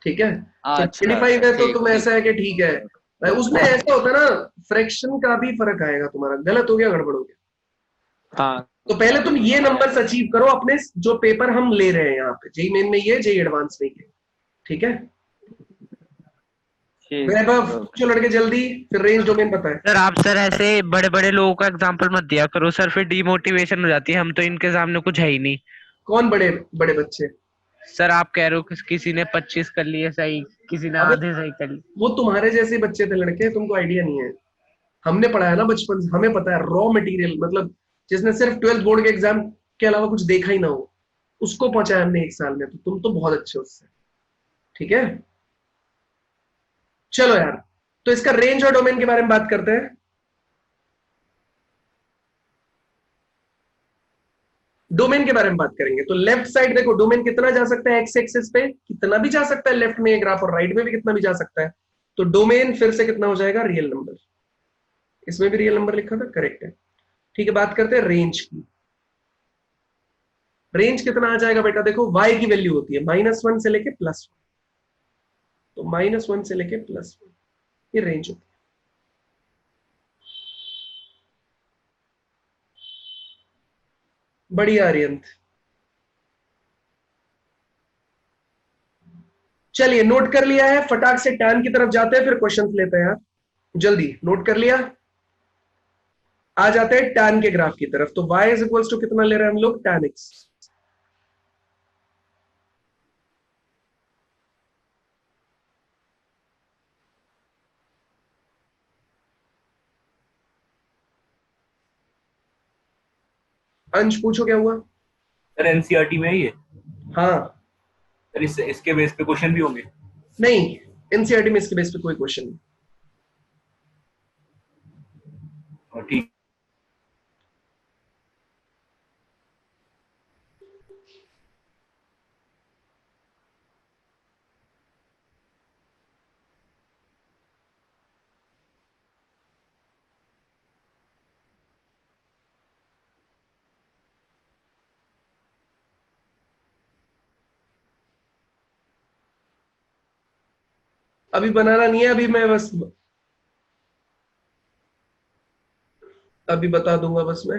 ठीक है, तो 25 है तो तुम ऐसा है कि ठीक है, उसमें ऐसा होता है ना, फ्रैक्शन का भी फर्क आएगा, तुम्हारा गलत हो गया, गड़बड़ हो गया। हाँ, तो पहले तुम ये नंबर्स अचीव करो अपने, जो पेपर हम ले रहे हैं यहाँ पे, जेई मेन में ये, जेई एडवांस में ये। ठीक है, जो लड़के जल्दी, फिर रेंज डोमेन बताए। सर आप सर ऐसे बड़े बड़े लोगों का एग्जांपल मत दिया करो सर, फिर डिमोटिवेशन हो जाती है, हम तो इनके सामने कुछ है ही नहीं। कौन बड़े बड़े बच्चे? सर आप कह रहे हो किसी ने 25 कर लिए सही, किसी ने आधे सही कर लिए। वो तुम्हारे जैसे बच्चे थे लड़के, तुमको आइडिया नहीं है, हमने पढ़ाया ना बचपन से, हमें पता है रॉ मटेरियल, मतलब जिसने सिर्फ 12th बोर्ड के एग्जाम के अलावा कुछ देखा ही ना हो, उसको पहुंचाया हमने 1 साल में, तो तुम तो बहुत अच्छे हो उससे। ठीक है, चलो यार, तो इसका रेंज और डोमेन के बारे में बात करते हैं। डोमेन के बारे में बात करेंगे तो लेफ्ट साइड देखो, डोमेन कितना जा सकता है, एक्स एक्सिस पे कितना भी जा सकता है लेफ्ट में ग्राफ, और राइट में भी कितना भी जा सकता है। तो डोमेन फिर से कितना हो जाएगा, रियल नंबर, इसमें भी रियल नंबर लिखा था, करेक्ट है। ठीक है, बात करते हैं रेंज की। रेंज कितना आ जाएगा बेटा, देखो y की वैल्यू होती है -1 से लेके +1, तो -1 से लेके +1 ये रेंज होती है। बढ़िया आर्यंत, चलिए नोट कर लिया है, फटाक से टैन की तरफ जाते हैं, फिर क्वेश्चंस लेते हैं यार, जल्दी नोट कर लिया। आ जाते हैं टैन के ग्राफ की तरफ, तो y इक्वल्स टू कितना ले रहे हैं हम लोग, tan x। अंश पूछो क्या हुआ? सर एनसीईआरटी में है ये? हाँ, सर इसके बेस पे क्वेश्चन भी होंगे? नहीं, एनसीईआरटी में इसके बेस पे कोई क्वेश्चन नहीं। ठीक, अभी बनाना नहीं है, अभी मैं बस अभी बता दूंगा बस मैं,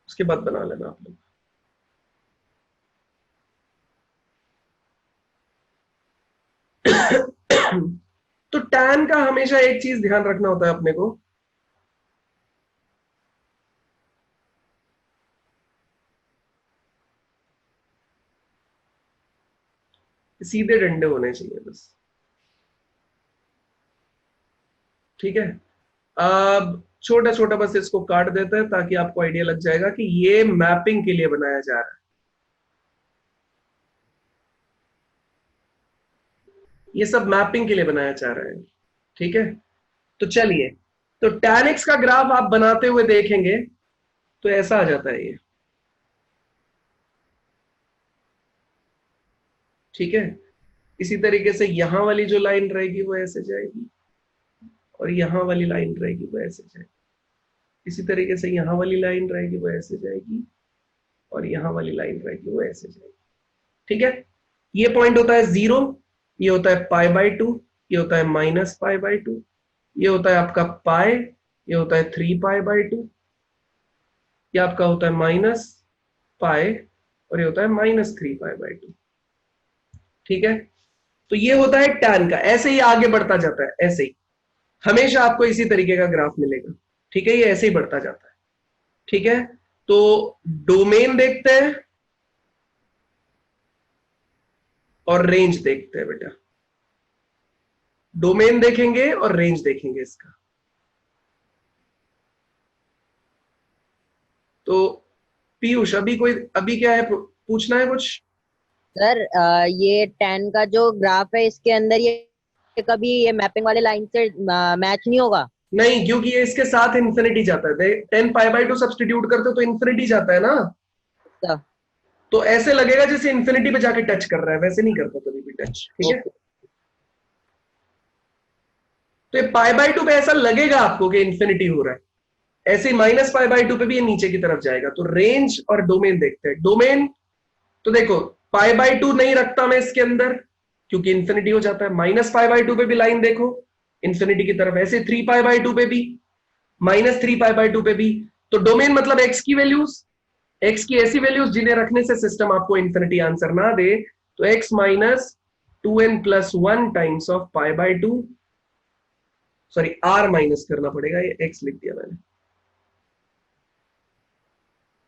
उसके बाद बना लेना आप लोग। तो टैन का हमेशा एक चीज ध्यान रखना होता है अपने को, सीधे डंडे होने चाहिए बस। ठीक है, अब छोटा छोटा बस इसको काट देते हैं ताकि आपको आइडिया लग जाएगा कि ये मैपिंग के लिए बनाया जा रहा है, ये सब मैपिंग के लिए बनाया जा रहा है। ठीक है, तो चलिए, तो tan x का ग्राफ आप बनाते हुए देखेंगे तो ऐसा आ जाता है ये। ठीक है, इसी तरीके से यहां वाली जो लाइन रहेगी वो ऐसे जाएगी, और यहां वाली लाइन रहेगी वो ऐसे जाएगी, इसी तरीके से यहां वाली लाइन रहेगी वो ऐसे जाएगी, और यहां वाली लाइन रहेगी वो ऐसे जाएगी। ठीक है, ये पॉइंट होता है 0, ये होता है पाई बाई 2, ये होता है माइनस पाई बाई 2, ये होता है आपका पाई, ये होता है 3 पाई बाई 2, ये आपका होता है माइनस पाई, और ये होता है माइनस 3 पाई बाई 2। ठीक है, तो ये होता है tan का। ऐसे ही आगे बढ़ता जाता है, ऐसे ही हमेशा आपको इसी तरीके का ग्राफ मिलेगा। ठीक है, ये ऐसे ही बढ़ता जाता है। ठीक है, तो डोमेन देखते हैं और रेंज देखते हैं बेटा। डोमेन देखेंगे और रेंज देखेंगे इसका। तो पीयूष अभी क्या है, पूछना है कुछ? सर ये tan का जो ग्राफ है इसके अंदर ये कभी ये मैपिंग वाले लाइन से मैच नहीं होगा? नहीं, क्योंकि ये इसके साथ इन्फिनिटी जाता है। 10 पाई बाई 2 सब्सटीट्यूट करते हो तो इन्फिनिटी जाता है ना, तो ऐसे लगेगा जैसे इन्फिनिटी पे जाके टच कर रहा है, वैसे नहीं करता कभी भी टच। ठीक है, तो ये पाई बाई 2 पे ऐसा लगेगा आपको कि इन्फिनिटी हो रहा है, ऐसे माइनस पाई बाई 2 पे भी ये नीचे की तरफ जाएगा। तो रेंज और डोमेन देखते हैं। डोमेन तो देखो पाई बाई 2 नहीं रखता मैं इसके अंदर, क्योंकि इन्फिनिटी हो जाता है। माइनस पाई बाई 2 पे भी लाइन देखो इन्फिनिटी की तरफ, ऐसे 3 पाई बाई 2 पे भी, माइनस 3 पाई बाई 2 पे भी। तो डोमेन मतलब एक्स की वैल्यूज, एक्स की ऐसी वैल्यूज जिन्हें रखने से सिस्टम आपको इन्फिनिटी आंसर ना दे। तो x minus 2n plus 1 times of pi by 2, sorry r minus करना पड़ेगा, ये एक्स लिख दिया मैंने।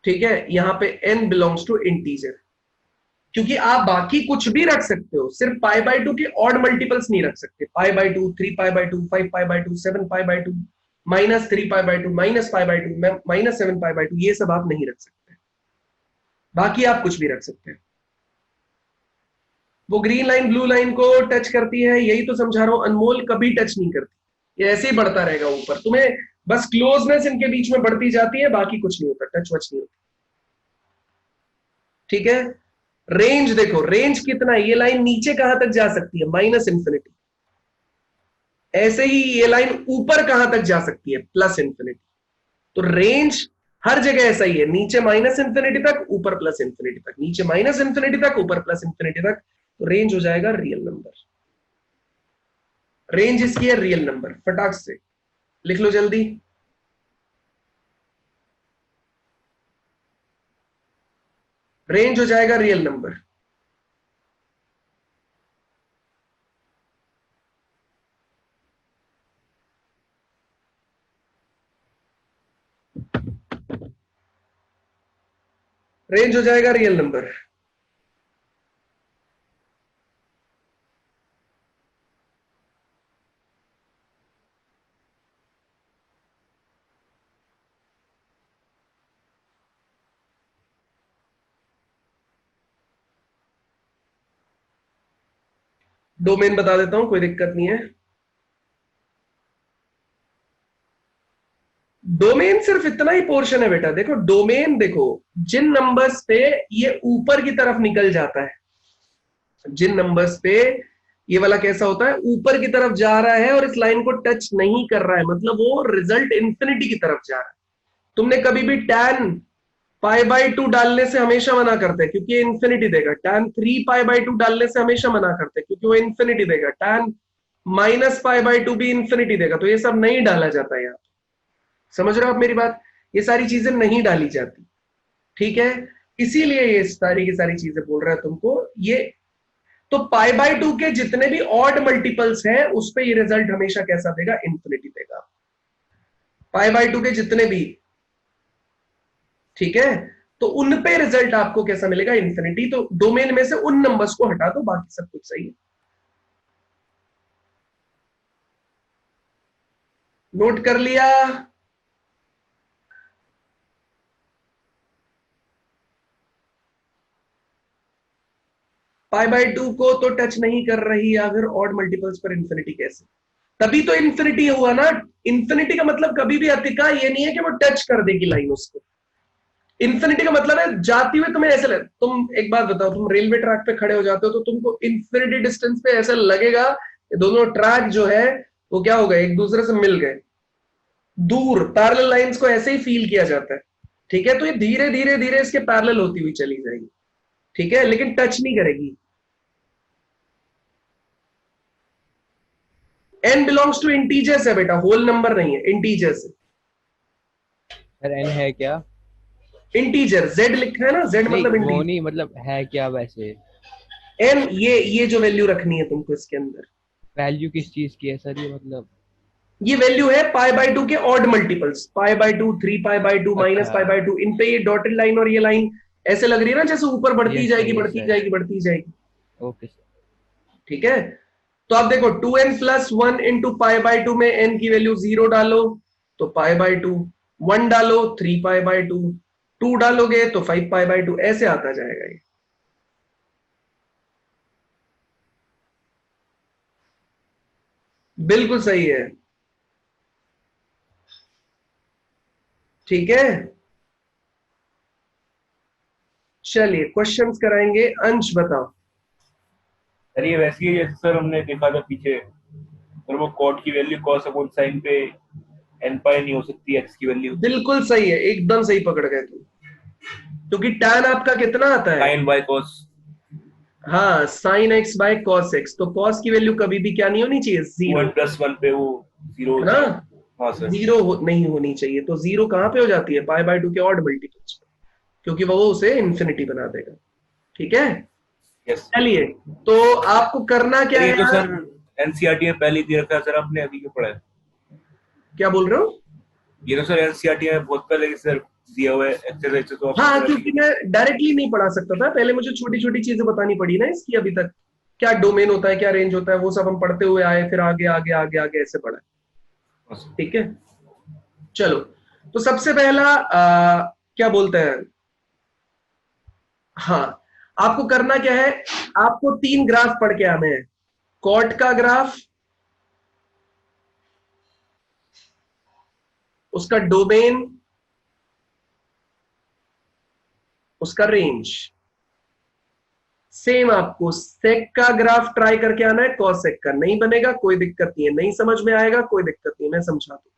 ठीक है, यहां पे n बिलोंग्स टू इंटीजर, क्योंकि आप बाकी कुछ भी रख सकते हो, सिर्फ पाई बाई 2 के ऑड मल्टीपल्स नहीं रख सकते। पाई by 2, 3 pi by 2, 5 pi by 2, 7 pi by 2, minus 3 pi by 2, minus pi by 2, minus 7 pi by 2, ये सब आप नहीं रख सकते। बाकी आप कुछ भी रख सकते हैं। वो ग्रीन लाइन ब्लू लाइन को टच करती है, यही तो समझा रहा हूं, अनमोल कभी टच नहीं करती, ये ऐसे ही बढ़ता रहेगा ऊपर। तुम्हें बस क्लोजनेस इनके बीच में बढ़ती जाती है, बाकी कुछ नहीं होता, टच वच नहीं होती। ठीक है, रेंज देखो, रेंज कितना है, ये लाइन नीचे कहां तक जा सकती है, माइनस इंफिनिटी। ऐसे ही ये लाइन ऊपर कहां तक जा सकती है, प्लस इंफिनिटी। तो रेंज हर जगह ऐसा ही है, नीचे माइनस इंफिनिटी तक, ऊपर प्लस इंफिनिटी तक, नीचे माइनस इंफिनिटी तक, ऊपर प्लस इंफिनिटी तक। तो रेंज हो जाएगा रियल नंबर। रेंज इसकी है रियल नंबर। फटाक से लिख लो जल्दी। रेंज हो जाएगा रियल नंबर। रेंज हो जाएगा रियल नंबर। डोमेन बता देता हूं, कोई दिक्कत नहीं है। डोमेन सिर्फ इतना ही पोर्शन है बेटा। देखो डोमेन, देखो जिन नंबर्स पे ये ऊपर की तरफ निकल जाता है, जिन नंबर्स पे ये वाला कैसा होता है, ऊपर की तरफ जा रहा है और इस लाइन को टच नहीं कर रहा है, मतलब वो रिजल्ट इंफिनिटी की तरफ जा रहा है। तुमने कभी भी tan पाई बाई 2 डालने से हमेशा मना करते हैं क्योंकि ये इंफिनिटी देगा। tan 3 पाई बाई 2 डालने से हमेशा मना करते हैं क्योंकि वो इंफिनिटी देगा। tan माइनस पाई बाई 2 भी इंफिनिटी देगा। तो ये सब नहीं डाला जाता है यहाँ, समझ रहे हो आप मेरी बात? ये सारी चीजें नहीं डाली जाती, ठीक है? इसीलिए ये सारी की सारी चीजें बोल रहा है तुमको। ये तो पाई बाई 2 के जितने भी ऑड मल्टीपल्स हैं उस पे ये रिजल्ट हमेशा कैसा देगा, इंफिनिटी देगा। पाई बाई 2 के जितने भी, ठीक है, तो उन पे रिजल्ट आपको कैसा मिलेगा, इंफिनिटी। तो डोमेन में से उन नंबर्स को हटा दो, बाकी सब कुछ सही है। नोट कर लिया? पाई बाई 2 को तो टच नहीं कर रही, या फिर ऑड मल्टीपल्स पर इंफिनिटी कैसे? तभी तो इंफिनिटी हुआ ना। इंफिनिटी का मतलब कभी भी अतिका ये नहीं है कि वो टच कर देगी लाइन उसको। इंफिनिटी का मतलब है जाती हुई तुम्हें ऐसे लगे। तुम एक बात बताओ, तुम रेलवे ट्रैक पे खड़े हो जाते हो तो तुमको इंफिनिटी डिस्टेंस पे ऐसा लगेगा दोनों ट्रैक जो है वो क्या हो गए, एक दूसरे से मिल गए। दूर पैरेलल लाइंस को ऐसे ही फील किया जाता है, ठीक है? तो ये धीरे धीरे धीरे इसके पैरेलल होती हुई चली जाएगी, ठीक है, लेकिन टच नहीं करेगी। n बिलोंग्स टू इंटीजर्स है बेटा, होल नंबर नहीं है, इंटीजर्स है। सर एन है क्या? इंटीजर, z लिखा है ना, z नहीं मतलब वो इंटीजर। नहीं, मतलब है क्या वैसे? n ये जो वैल्यू रखनी है तुमको इसके अंदर, वैल्यू किस चीज की है सर ये, मतलब? ये वैल्यू है पाई बाय 2 के odd multiples, pi by 2, 3 pi by 2, minus अच्छा, पाई बाय 2। इन पे ये डॉटेड लाइन और ये लाइन ऐसे लग रही है ना जैसे ऊपर बढ़ती यस सर, जाएगी यस बढ़ती सर। जाएगी बढ़ती जाएगी। Okay sir. ठीक है, तो आप देखो 2n plus 1 into pi by 2 में n की वैल्यू 0 डालो तो पाई बाय 2, 1 डालो 3 पाई बाय 2, 2 डालोगे तो 5 पाई बाय 2, ऐसे आता जाएगा ये। बिल्कुल सही है। ठीक है, चलिए क्वेश्चंस कराएंगे। अंश बताओ। सर ये वैसे ही जैसे सर हमने देखा था पीछे, सर वो कॉट की वैल्यू कॉस अपॉन साइन पे एन पाई नहीं हो सकती, एक्स की वैल्यू बिल्कुल सही है, एकदम सही पकड़ गए तुम, क्योंकि tan आपका कितना आता है? Sine by cos. हाँ, sine x by cos x, तो कॉस की वैल्यू कभी भी क्या नहीं होनी चाहिए? 0, 1+1 पे वो 0 है होती है। ना? हाँ सर। नहीं होनी चाहिए, तो 0 कहां पे हो जाती है? पाई बाय 2 के ऑड मल्टीपल्स पे, क्योंकि वो उसे इंफिनिटी बना देगा। ठीक है, यस। चलिए, तो आपको करना क्या सर ये है तो यार? सर एनसीईआरटी में पहले ही दे रखा है सर, आपने अभी क्यों पढ़ा है? क्या बोल रहे हो? ये तो सर एनसीईआरटी में बहुत पहले सर दिया हुआ है एक्सरसाइज, तो आपने हाँ, सर अभी क्योंकि मैं डायरेक्टली नहीं पढ़ा सकता था, पहले मुझे छोटी छोटी चीजें बतानी पड़ी ना इसकी। अभी तक क्या डोमेन होता है, क्या रेंज होता है, वो सब हम पढ़ते हुए आए, फिर आगे आगे आगे आगे ऐसे पढ़ा। ठीक है, चलो, तो सबसे पहला क्या बोलते हैं, हाँ, आपको करना क्या है, आपको 3 ग्राफ पढ़ के आने हैं। कॉट का ग्राफ, उसका डोमेन, उसका रेंज। सेम आपको सेक का ग्राफ ट्राई करके आना है, कॉसेक का। नहीं बनेगा कोई दिक्कत नहीं है, नहीं समझ में आएगा कोई दिक्कत नहीं है, मैं समझा दूं।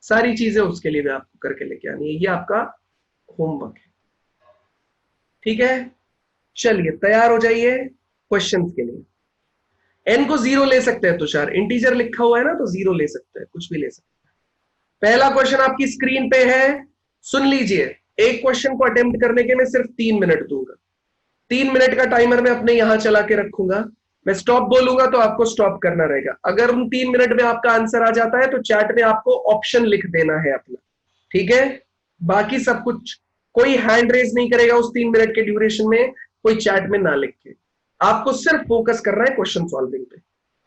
सारी चीजें उसके लिए भी आपको करके लेके आनी है, ये आपका होमवर्क है। ठीक है, चलिए तैयार हो जाइए क्वेश्चंस के लिए। एन को 0 ले सकते हैं तुषार, इंटीजर लिखा हुआ है ना, तो 0 ले सकते हैं, कुछ भी ले सकते हैं। पहला क्वेश्चन आपकी स्क्रीन पे है, सुन लीजिए। एक क्वेश्चन को अटेम्प्ट करने के मैं सिर्फ 3 मिनट दूंगा। 3 मिनट का टाइमर मैं अपने यहां चला के रखूंगा। मैं स्टॉप बोलूंगा तो आपको स्टॉप करना रहेगा। अगर उन 3 मिनट में आपका आंसर आ जाता है तो चैट में आपको ऑप्शन लिख देना है अपना। ठीक है, बाकी सब कुछ, कोई हैंड रेज नहीं करेगा उस 3 मिनट के ड्यूरेशन में, कोई चैट में ना लिख के। आपको सिर्फ फोकस करना है क्वेश्चन सॉल्विंग पे।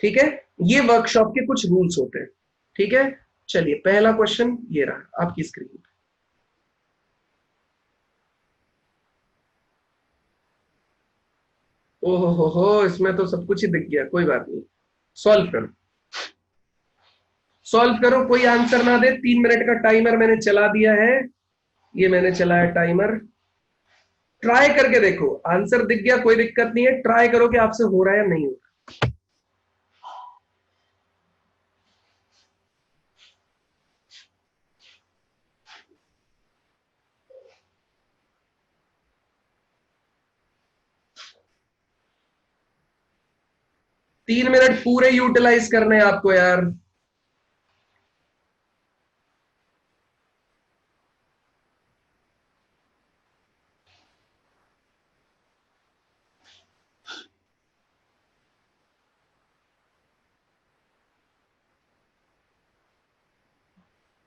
ठीक है, ये वर्कशॉप के कुछ रूल्स होते हैं। ठीक है, चलिए पहला क्वेश्चन ये रहा आपकी स्क्रीन पे। ओहो हो, इसमें तो सब कुछ ही दिख गया, कोई बात नहीं, सॉल्व करो, सॉल्व करो। कोई आंसर ना दे, 3 मिनट का टाइमर मैंने चला दिया है, ये मैंने चलाया टाइमर। ट्राई करके देखो, आंसर दिख गया कोई दिक्कत नहीं है, ट्राई करो कि आपसे हो रहा है या नहीं हो रहा। 3 मिनट पूरे यूटिलाइज करने हैं आपको यार।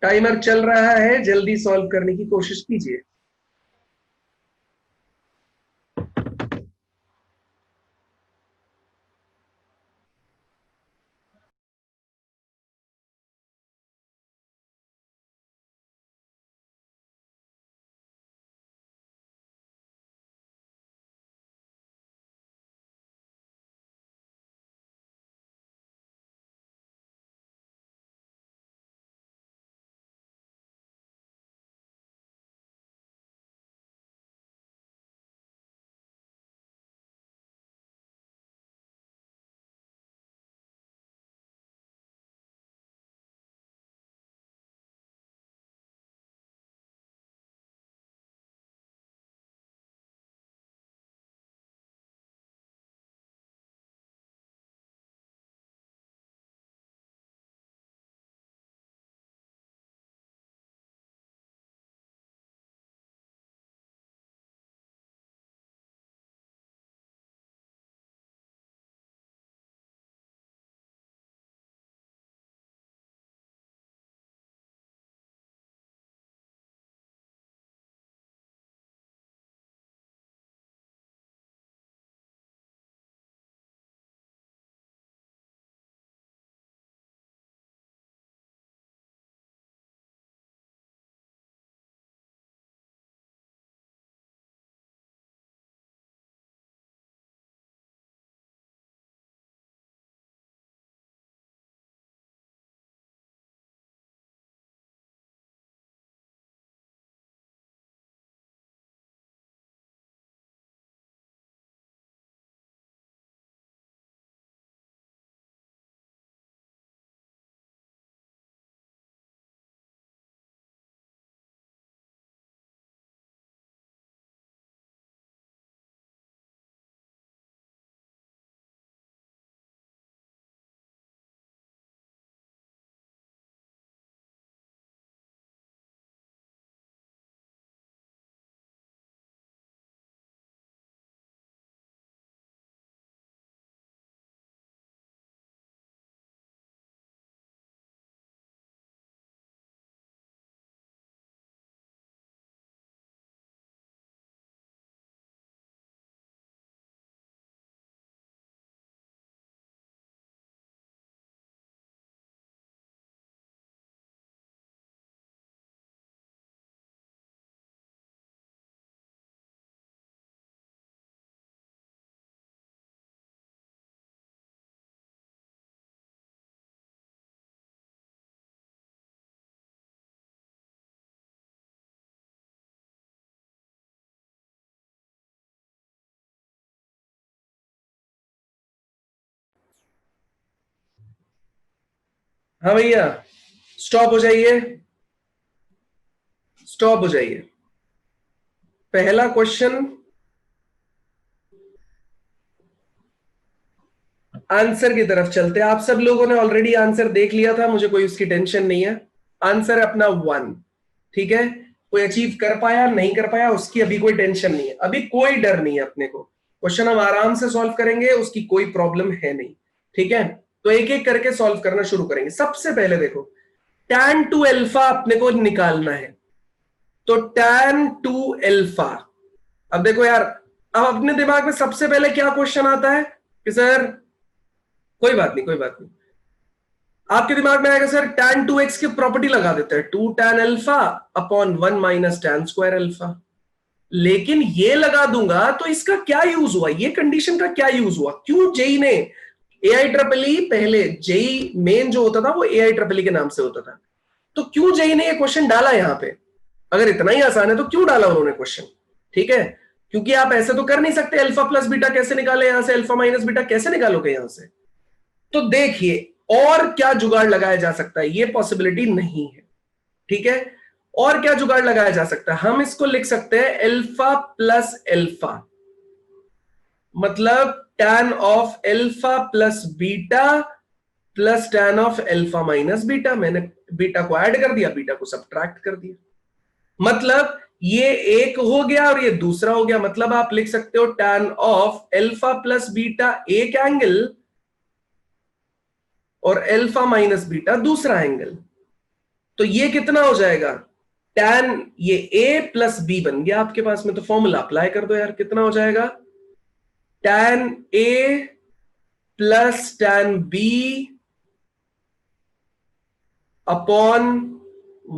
टाइमर चल रहा है, जल्दी सॉल्व करने की कोशिश कीजिए। हाँ भैया, स्टॉप हो जाइए, स्टॉप हो जाइए। पहला क्वेश्चन आंसर की तरफ चलते हैं। आप सब लोगों ने ऑलरेडी आंसर देख लिया था, मुझे कोई उसकी टेंशन नहीं है। आंसर है अपना 1, ठीक है। कोई अचीव कर पाया नहीं कर पाया उसकी अभी कोई टेंशन नहीं है, अभी कोई डर नहीं है अपने को। क्वेश्चन हम आराम से सॉल्व करेंगे, उसकी कोई प्रॉब्लम है नहीं, ठीक है। तो एक एक करके सॉल्व करना शुरू करेंगे। सबसे पहले देखो tan 2 अल्फा अपने को निकालना है, तो tan 2 अल्फा। अब देखो यार, अब अपने दिमाग में सबसे पहले क्या क्वेश्चन आता है कि सर कोई बात नहीं, कोई बात नहीं, आपके दिमाग में आएगा सर tan 2x की प्रॉपर्टी लगा देते हैं, 2 tan alpha upon 1 minus tan square alpha. लेकिन ये लगा दूंगा तो इसका क्या यूज हुआ, ये कंडीशन का क्या यूज हुआ? क्यों जेई ने AIEEE, पहले जेई मेन जो होता था वो AIEEE के नाम से होता था, तो क्यों जेई ने ये क्वेश्चन डाला यहां पे? अगर इतना ही आसान है तो क्यों डाला उन्होंने क्वेश्चन? ठीक है, क्योंकि आप ऐसे तो कर नहीं सकते, अल्फा प्लस बीटा कैसे निकाले यहां से, अल्फा माइनस बीटा कैसे निकालोगे यहां से? तो देखिए और क्या जुगाड़ लगाया जा सकता है, ये पॉसिबिलिटी नहीं है, ठीक है। और क्या जुगाड़ लगाया जा सकता है, हम इसको लिख सकते हैं अल्फा प्लस अल्फा, मतलब tan of alpha plus beta plus tan of alpha minus beta. मैंने बीटा को ऐड कर दिया, बीटा को सब्ट्रैक्ट कर दिया, मतलब ये एक हो गया और ये दूसरा हो गया। मतलब आप लिख सकते हो tan of alpha plus beta एक एंगल और अल्फा माइनस बीटा दूसरा एंगल। तो ये कितना हो जाएगा, tan ये a प्लस b बन गया आपके पास में, तो फॉर्मूला अप्लाई कर दो यार, कितना हो जाएगा tan a plus tan b upon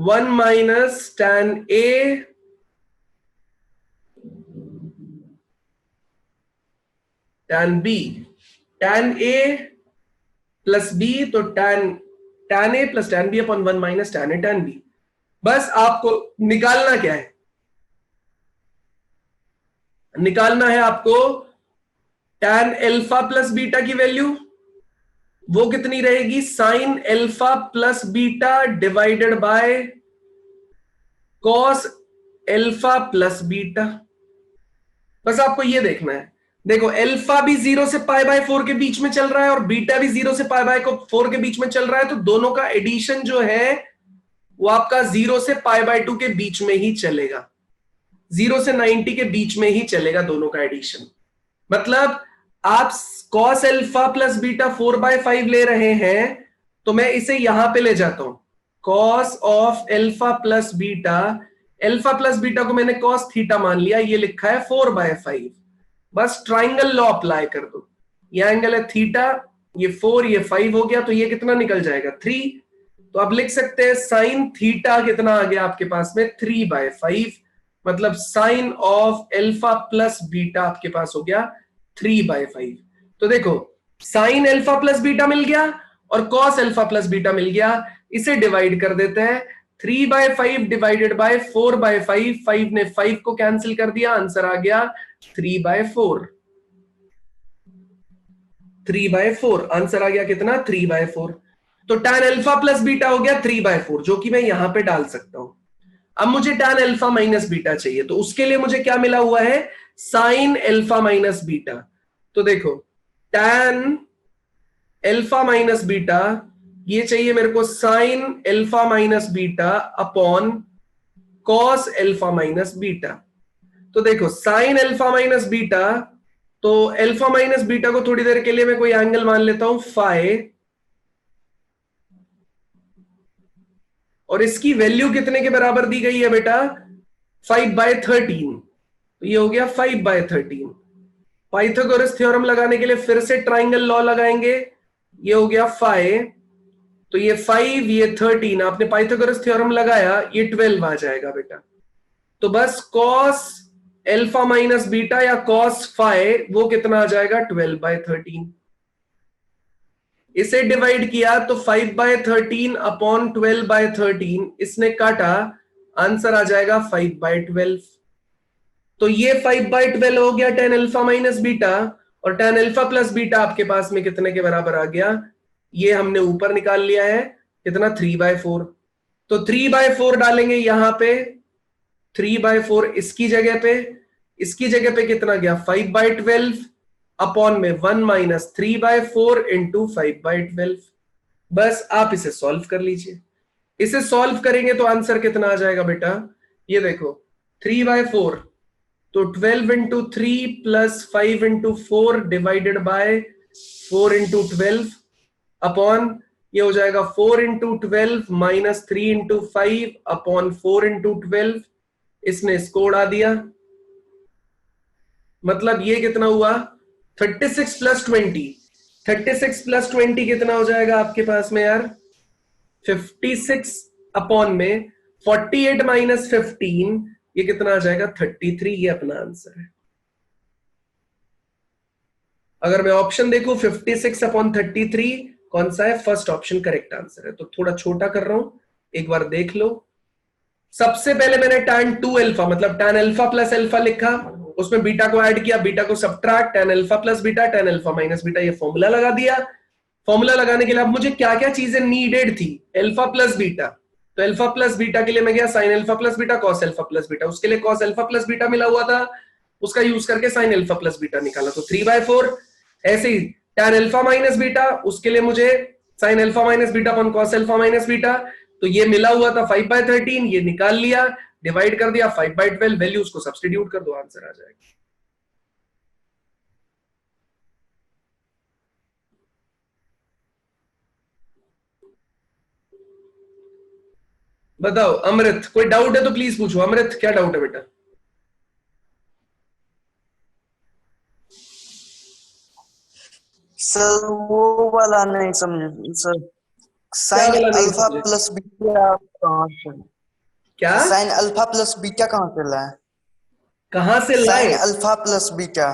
1 minus tan a tan b। tan a plus b तो tan a plus tan b upon 1 minus tan a tan b। बस आपको निकालना क्या है, निकालना है आपको tan अल्फा प्लस बीटा की वैल्यू, वो कितनी रहेगी, sign alpha plus beta divided by cos alpha plus beta. बस आपको ये देखना है। देखो अल्फा भी 0 से π/4 के बीच में चल रहा है और बीटा भी 0 से π/4 के बीच में चल रहा है, तो दोनों का एडिशन जो है वो आपका 0 से π/2 के बीच में ही चलेगा, 0 से 90 के बीच में ही चलेगा दोनों का एडिशन। मतलब आप cos अल्फा प्लस बीटा 4/5 ले रहे हैं, तो मैं इसे यहां पे ले जाता हूं, cos of alpha plus beta, alpha plus beta को मैंने cos थीटा मान लिया, ये लिखा है 4/5। बस ट्राइंगल लॉ अप्लाई कर दो, ये एंगल है थीटा, ये 4 ये 5 हो गया, तो ये कितना निकल जाएगा 3। तो आप लिख सकते हैं साइन थीटा कितना आ गया आपके पास में 3/5, मतलब sine of alpha plus beta आपके पास हो गया 3/5। तो देखो साइन अल्फा प्लस बीटा मिल गया और कॉस अल्फा प्लस बीटा मिल गया, इसे डिवाइड कर देते हैं, 3/5 डिवाइडेड बाय 4/5, 5 ने 5 को कैंसिल कर दिया, आंसर आ गया 3/4। 3/4 आंसर आ गया कितना 3/4। तो tan अल्फा प्लस बीटा हो गया 3/4, जो कि मैं यहां पे डाल सकता हूं। अब मुझे tan अल्फा माइनस बीटा चाहिए, तो उसके लिए मुझे क्या मिला हुआ है, साइन अल्फा माइनस बीटा। तो देखो tan अल्फा माइनस बीटा, ये चाहिए मेरे को sine alpha minus beta upon cos alpha minus beta. तो देखो साइन अल्फा माइनस बीटा, तो अल्फा माइनस बीटा को थोड़ी देर के लिए मैं कोई एंगल मान लेता हूं फाई, और इसकी वैल्यू कितने के बराबर दी गई है बेटा 5/13, तो ये हो गया 5/13। पाइथागोरस थ्योरम लगाने के लिए फिर से ट्राइंगल लॉ लगाएंगे, ये हो गया 5, तो ये 5 ये 13, आपने पाइथागोरस थ्योरम लगाया, ये 12 आ जाएगा बेटा। तो बस कॉस अल्फा माइनस बीटा या कॉस फाई वो कितना आ जाएगा 12/13। इसे डिवाइड किया तो 5/13 अपॉन 12/13, इसने काटा, आंसर आ जाएगा 5/12। तो ये 5/12 हो गया tan अल्फा माइनस बीटा, और tan अल्फा प्लस बीटा आपके पास में कितने के बराबर आ गया, ये हमने ऊपर निकाल लिया है, कितना 3/4, तो 3/4 डालेंगे यहां पे, 3/4 इसकी जगह पे कितना गया 5/12 अपॉन में 1 माइनस 3/4 इंटू 5/12। बस आप इसे सॉल्व कर लीजिए। इसे सॉल्व करेंगे तो आंसर कितना आ जाएगा बेटा, ये देखो 3/4, तो 12 into 3 plus 5 into 4 divided by 4 into 12 upon ये हो जाएगा 4 into 12 minus 3 into 5 upon 4 into 12। इसने इसको उड़ा दिया, मतलब ये कितना हुआ 36 प्लस 20, 36 प्लस 20 कितना हो जाएगा आपके पास में यार 56 अपॉन में 48 माइनस 15, ये कितना आ जाएगा 33। ये अपना आंसर है। अगर मैं ऑप्शन देखूं 56 अपॉन 33 कौन सा है, फर्स्ट ऑप्शन करेक्ट आंसर है। तो थोड़ा छोटा कर रहा हूं, एक बार देख लो। सबसे पहले मैंने tan 2 अल्फा मतलब tan अल्फा प्लस अल्फा लिखा, उसमें बीटा को ऐड किया, बीटा को subtract, tan alpha plus beta, tan alpha minus beta, ये फॉर्मूला लगा दिया। फॉर्मूला लगाने के लिए अब मुझे क्या क्या चीजें नीडेड थी, अल्फा प्लस बीटा, तो अल्फा प्लस बीटा के लिए मैं गया sin alpha plus beta cos alpha plus beta, उसके लिए cos अल्फा प्लस बीटा मिला हुआ था, उसका यूज करके sin अल्फा प्लस बीटा निकाला, तो 3/4। ऐसे ही tan अल्फा माइनस बीटा, उसके लिए मुझे sin alpha minus beta upon cos alpha minus beta, तो ये मिला हुआ था 5/13, ये निकाल लिया, डिवाइड कर दिया 5/12, वैल्यूज को सब्स्टिट्यूट कर दो, आंसर आ जाएगा। बताओ अमृत, कोई डाउट है तो प्लीज पूछो। अमृत क्या डाउट है बेटा? सर वो वाला नहीं समझ सर, साइन वाला नहीं अल्फा समझे? प्लस बीटा कहाँ से, क्या साइन अल्फा प्लस बीटा कहाँ से लाए? कहां से लाए? साइन अल्फा प्लस बीटा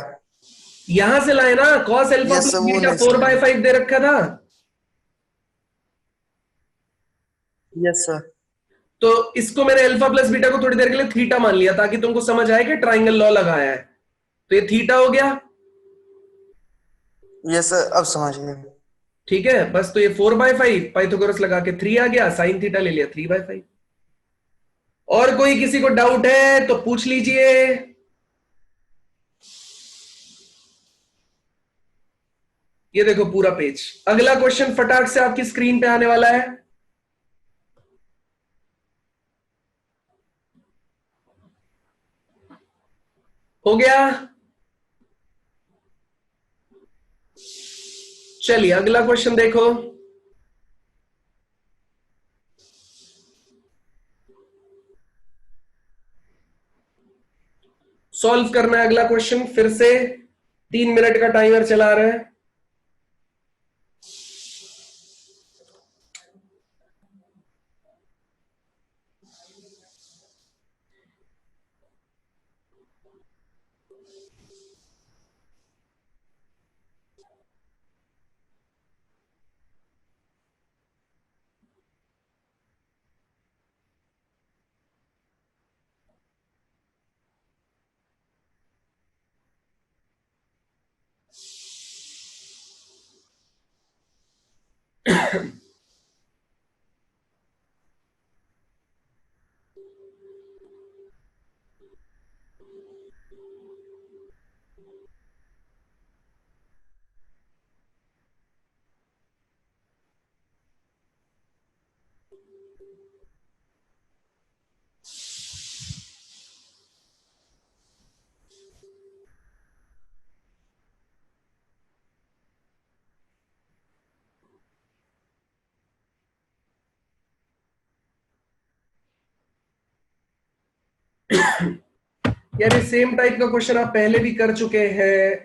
यहां से लाए ना, cos अल्फा यस प्लस वो बीटा नहीं 4/5 दे रखा था, यस सर। तो इसको मैंने अल्फा प्लस बीटा को थोड़ी देर के लिए थीटा मान लिया ताकि तुमको समझ आए कि ट्राइंगल लॉ लगाया है, तो ये थीटा हो गया। यस सर अब समझ गए। ठीक है, बस तो ये 4/5 पाइथागोरस लगा के 3 आ गया, साइन थीटा ले लिया 3/5। और कोई किसी को डाउट है तो पूछ लीजिए। ये देखो पूरा पेज। अगला क्वेश्चन फटाक से आपकी स्क्रीन पे आने वाला है। हो गया? चलिए अगला क्वेश्चन देखो। सॉल्व करना है अगला क्वेश्चन, फिर से 3 मिनट का टाइमर चला रहे हैं। यार ये सेम टाइप का क्वेश्चन आप पहले भी कर चुके हैं,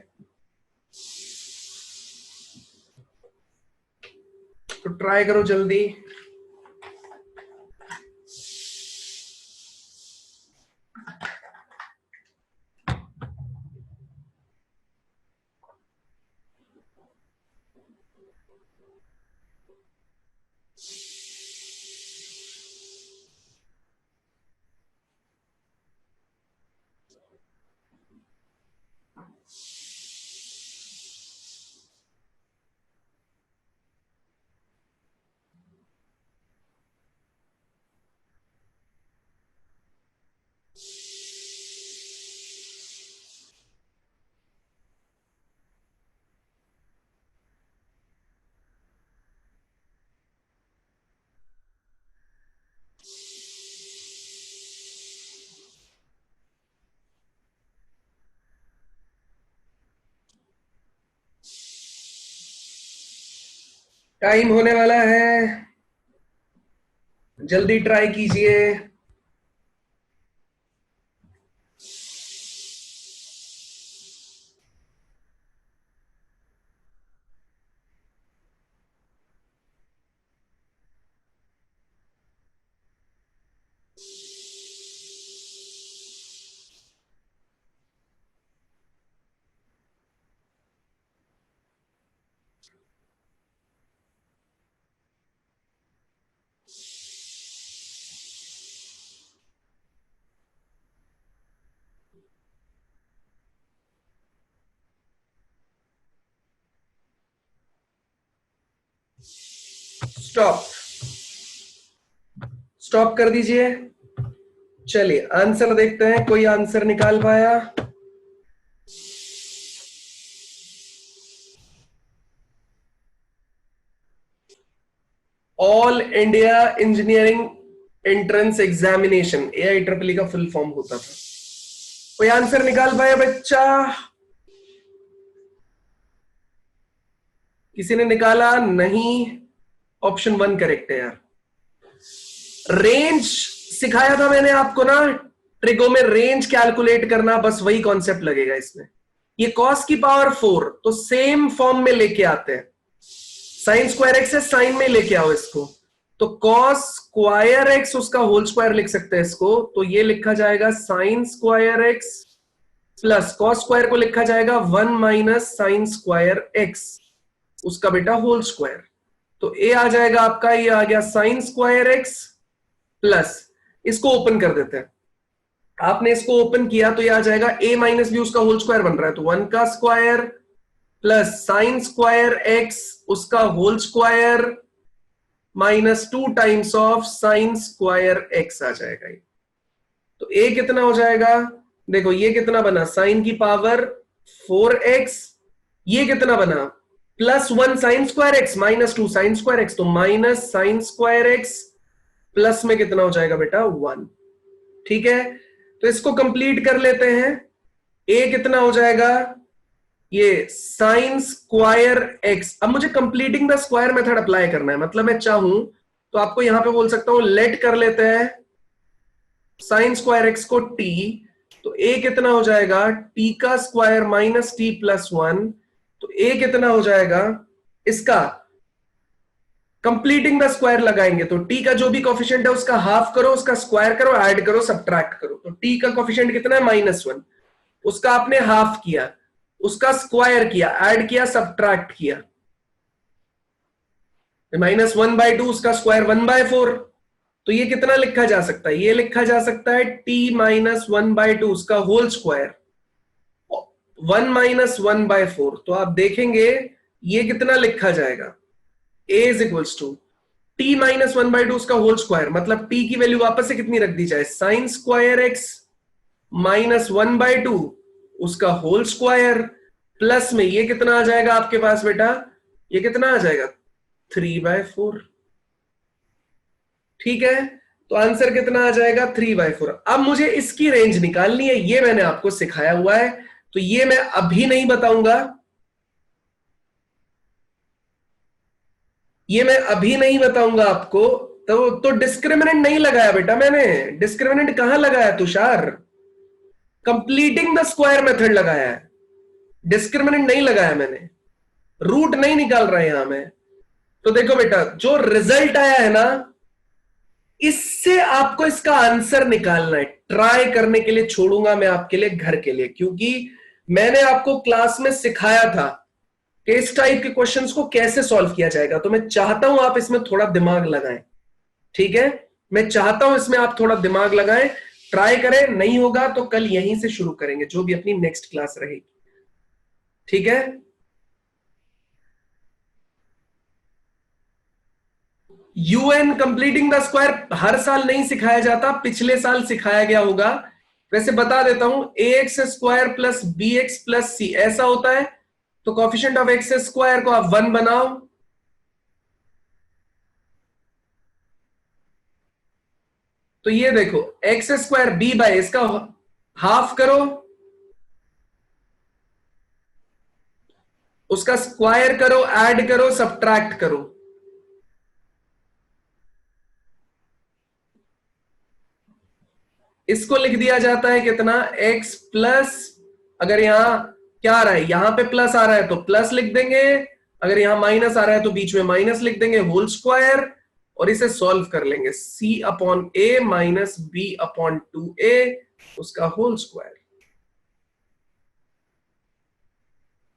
तो ट्राई करो जल्दी। टाइम होने वाला है, जल्दी ट्राई कीजिए। स्टॉप, स्टॉप कर दीजिए। चलिए आंसर देखते हैं, कोई आंसर निकाल पाया? All India engineering entrance examination, AIEEE का फुल फॉर्म होता था। कोई आंसर निकाल पाया बच्चा? किसी ने निकाला? नहीं, ऑप्शन 1 करेक्ट है यार। रेंज सिखाया था मैंने आपको ना, ट्रिगो में रेंज कैलकुलेट करना, बस वही कॉन्सेप्ट लगेगा इसमें। ये cos की पावर 4 तो सेम फॉर्म में लेके आते हैं, साइन स्क्वायर एक्स है, साइन में लेके आओ इसको, तो cos स्क्वायर एक्स उसका होल स्क्वायर लिख सकते हैं इसको, तो ये लिखा जाएगा sign square x plus cos square को लिखा जाएगा 1 माइनस साइन स्क्वायर एक्स उसका बेटा होल स्क्वायर। तो ए आ जाएगा आपका, ये आ गया साइन स्क्वायर एक्स प्लस, इसको ओपन कर देते हैं। आपने इसको ओपन किया तो ये आ जाएगा a माइनस बी उसका होल स्क्वायर बन रहा है, तो 1 का square plus sine square x उसका whole square minus 2 times of sine square x आ जाएगा। तो a कितना हो जाएगा? देखो ये कितना बना, साइन की पावर 4x, ये कितना बना plus 1 sine square x minus 2 sine square x, तो minus sine square x plus में कितना हो जाएगा बेटा 1। ठीक है, तो इसको कंप्लीट कर लेते हैं। a कितना हो जाएगा? ये साइन स्क्वायर एक्स। अब मुझे completing the square method apply करना है, मतलब मैं चाहूं तो आपको यहां पे बोल सकता हूं लेट कर लेते हैं साइन स्क्वायर एक्स को t, तो a कितना हो जाएगा? t का स्क्वायर माइनस t प्लस 1, तो a कितना हो जाएगा? इसका कंप्लीटिंग द स्क्वायर लगाएंगे तो t का जो भी कोफिशिएंट है उसका हाफ करो, उसका स्क्वायर करो, ऐड करो, सबट्रैक्ट करो, तो t का कोफिशिएंट कितना है? -1, उसका आपने हाफ किया, उसका स्क्वायर किया, ऐड किया, सबट्रैक्ट किया, -1/2 उसका स्क्वायर 1/4, तो ये कितना लिखा जा सकता है? ये लिखा जा सकता है t माइनस 1/2 उसका होल स्क्वायर 1 माइनस 1/4, तो आप देखेंगे ये कितना लिखा जाएगा? a is equals to t minus 1/2 उसका होल स्क्वायर, मतलब t की वैल्यू वापस से कितनी रख दी जाए? साइन स्क्वायर x माइनस 1/2 उसका होल स्क्वायर प्लस में ये कितना आ जाएगा आपके पास बेटा? ये कितना आ जाएगा? 3/4। ठीक है, तो आंसर कितना आ जाएगा? 3/4। अब मुझे इसकी रेंज निकालनी है, ये मैंने आपको सिखाया हुआ है, तो ये मैं अभी नहीं बताऊंगा, ये मैं अभी नहीं बताऊंगा आपको। तो डिस्क्रिमिनेंट नहीं लगाया बेटा मैंने, डिस्क्रिमिनेंट कहां लगाया Tushar? Completing the square method लगाया है, डिस्क्रिमिनेंट नहीं लगाया मैंने, रूट नहीं निकाल रहा यहां में। तो देखो बेटा जो रिजल्ट आया है ना, इससे आपको इसका आंसर निकालना है। ट्राई करने के लिए छोड़ूंगा मैं आपके लिए घर के लिए, क्योंकि मैंने आपको क्लास में सिखाया था कि इस टाइप के क्वेश्चंस को कैसे सॉल्व किया जाएगा, तो मैं चाहता हूं आप इसमें थोड़ा दिमाग लगाएं। ठीक है, मैं चाहता हूं इसमें आप थोड़ा दिमाग लगाएं, ट्राई करें, नहीं होगा तो कल यहीं से शुरू करेंगे, जो भी अपनी नेक्स्ट क्लास रहेगी। ठीक है, यूएन कंप्लीटिंग द स्क्वायर हर साल नहीं सिखाया जाता, पिछले साल सिखाया गया होगा। वैसे बता देता हूं, ax square plus bx plus c ऐसा होता है, तो कोफिशिएंट ऑफ एक्स स्क्वायर को आप 1 बनाओ, तो ये देखो एक्स स्क्वायर b बाय इसका हाफ करो, उसका स्क्वायर करो, ऐड करो, सबट्रैक्ट करो, इसको लिख दिया जाता है कितना, x प्लस, अगर यहां क्या आ रहा है, यहां पे प्लस आ रहा है तो प्लस लिख देंगे, अगर यहां माइनस आ रहा है तो बीच में माइनस लिख देंगे, होल स्क्वायर, और इसे सॉल्व कर लेंगे, c upon a minus b upon 2a उसका होल स्क्वायर।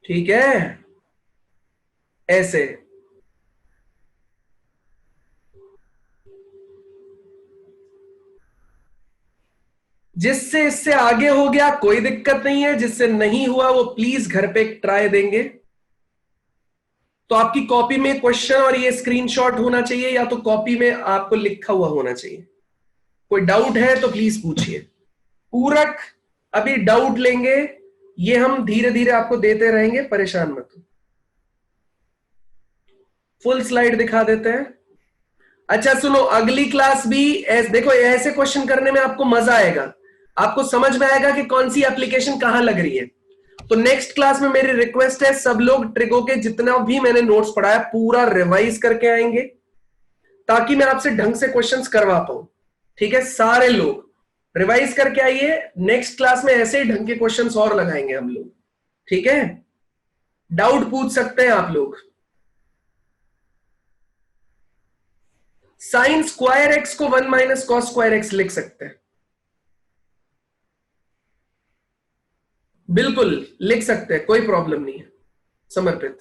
ठीक है, ऐसे। जिससे इससे आगे हो गया कोई दिक्कत नहीं है, जिससे नहीं हुआ वो प्लीज घर पे एक ट्राई देंगे। तो आपकी कॉपी में क्वेश्चन और ये स्क्रीनशॉट होना चाहिए, या तो कॉपी में आपको लिखा हुआ होना चाहिए। कोई डाउट है तो प्लीज पूछिए। पूरक अभी डाउट लेंगे, ये हम धीरे धीरे आपको देते रहेंगे, परेशान मत हो। फुल स्लाइड दिखा देते हैं। अच्छा सुनो, अगली क्लास भी देखो ऐसे क्वेश्चन करने में आपको मजा आएगा, आपको समझ में आएगा कि कौन सी एप्लीकेशन कहां लग रही है। तो नेक्स्ट क्लास में मेरी रिक्वेस्ट है, सब लोग ट्रिगो के जितना भी मैंने नोट्स पढ़ाया पूरा रिवाइज करके आएंगे, ताकि मैं आपसे ढंग से क्वेश्चंस करवा पाऊं। ठीक है, सारे लोग रिवाइज करके आइए, नेक्स्ट क्लास में ऐसे ही ढंग के क्वेश्चंस और लगाएंगे हम लोग। ठीक है, डाउट पूछ सकते हैं आप लोग। साइन स्क्वायर एक्स को 1 माइनस कॉस स्क्वायर एक्स लिख सकते हैं, बिल्कुल लिख सकते हैं, कोई प्रॉब्लम नहीं है। समर्पित।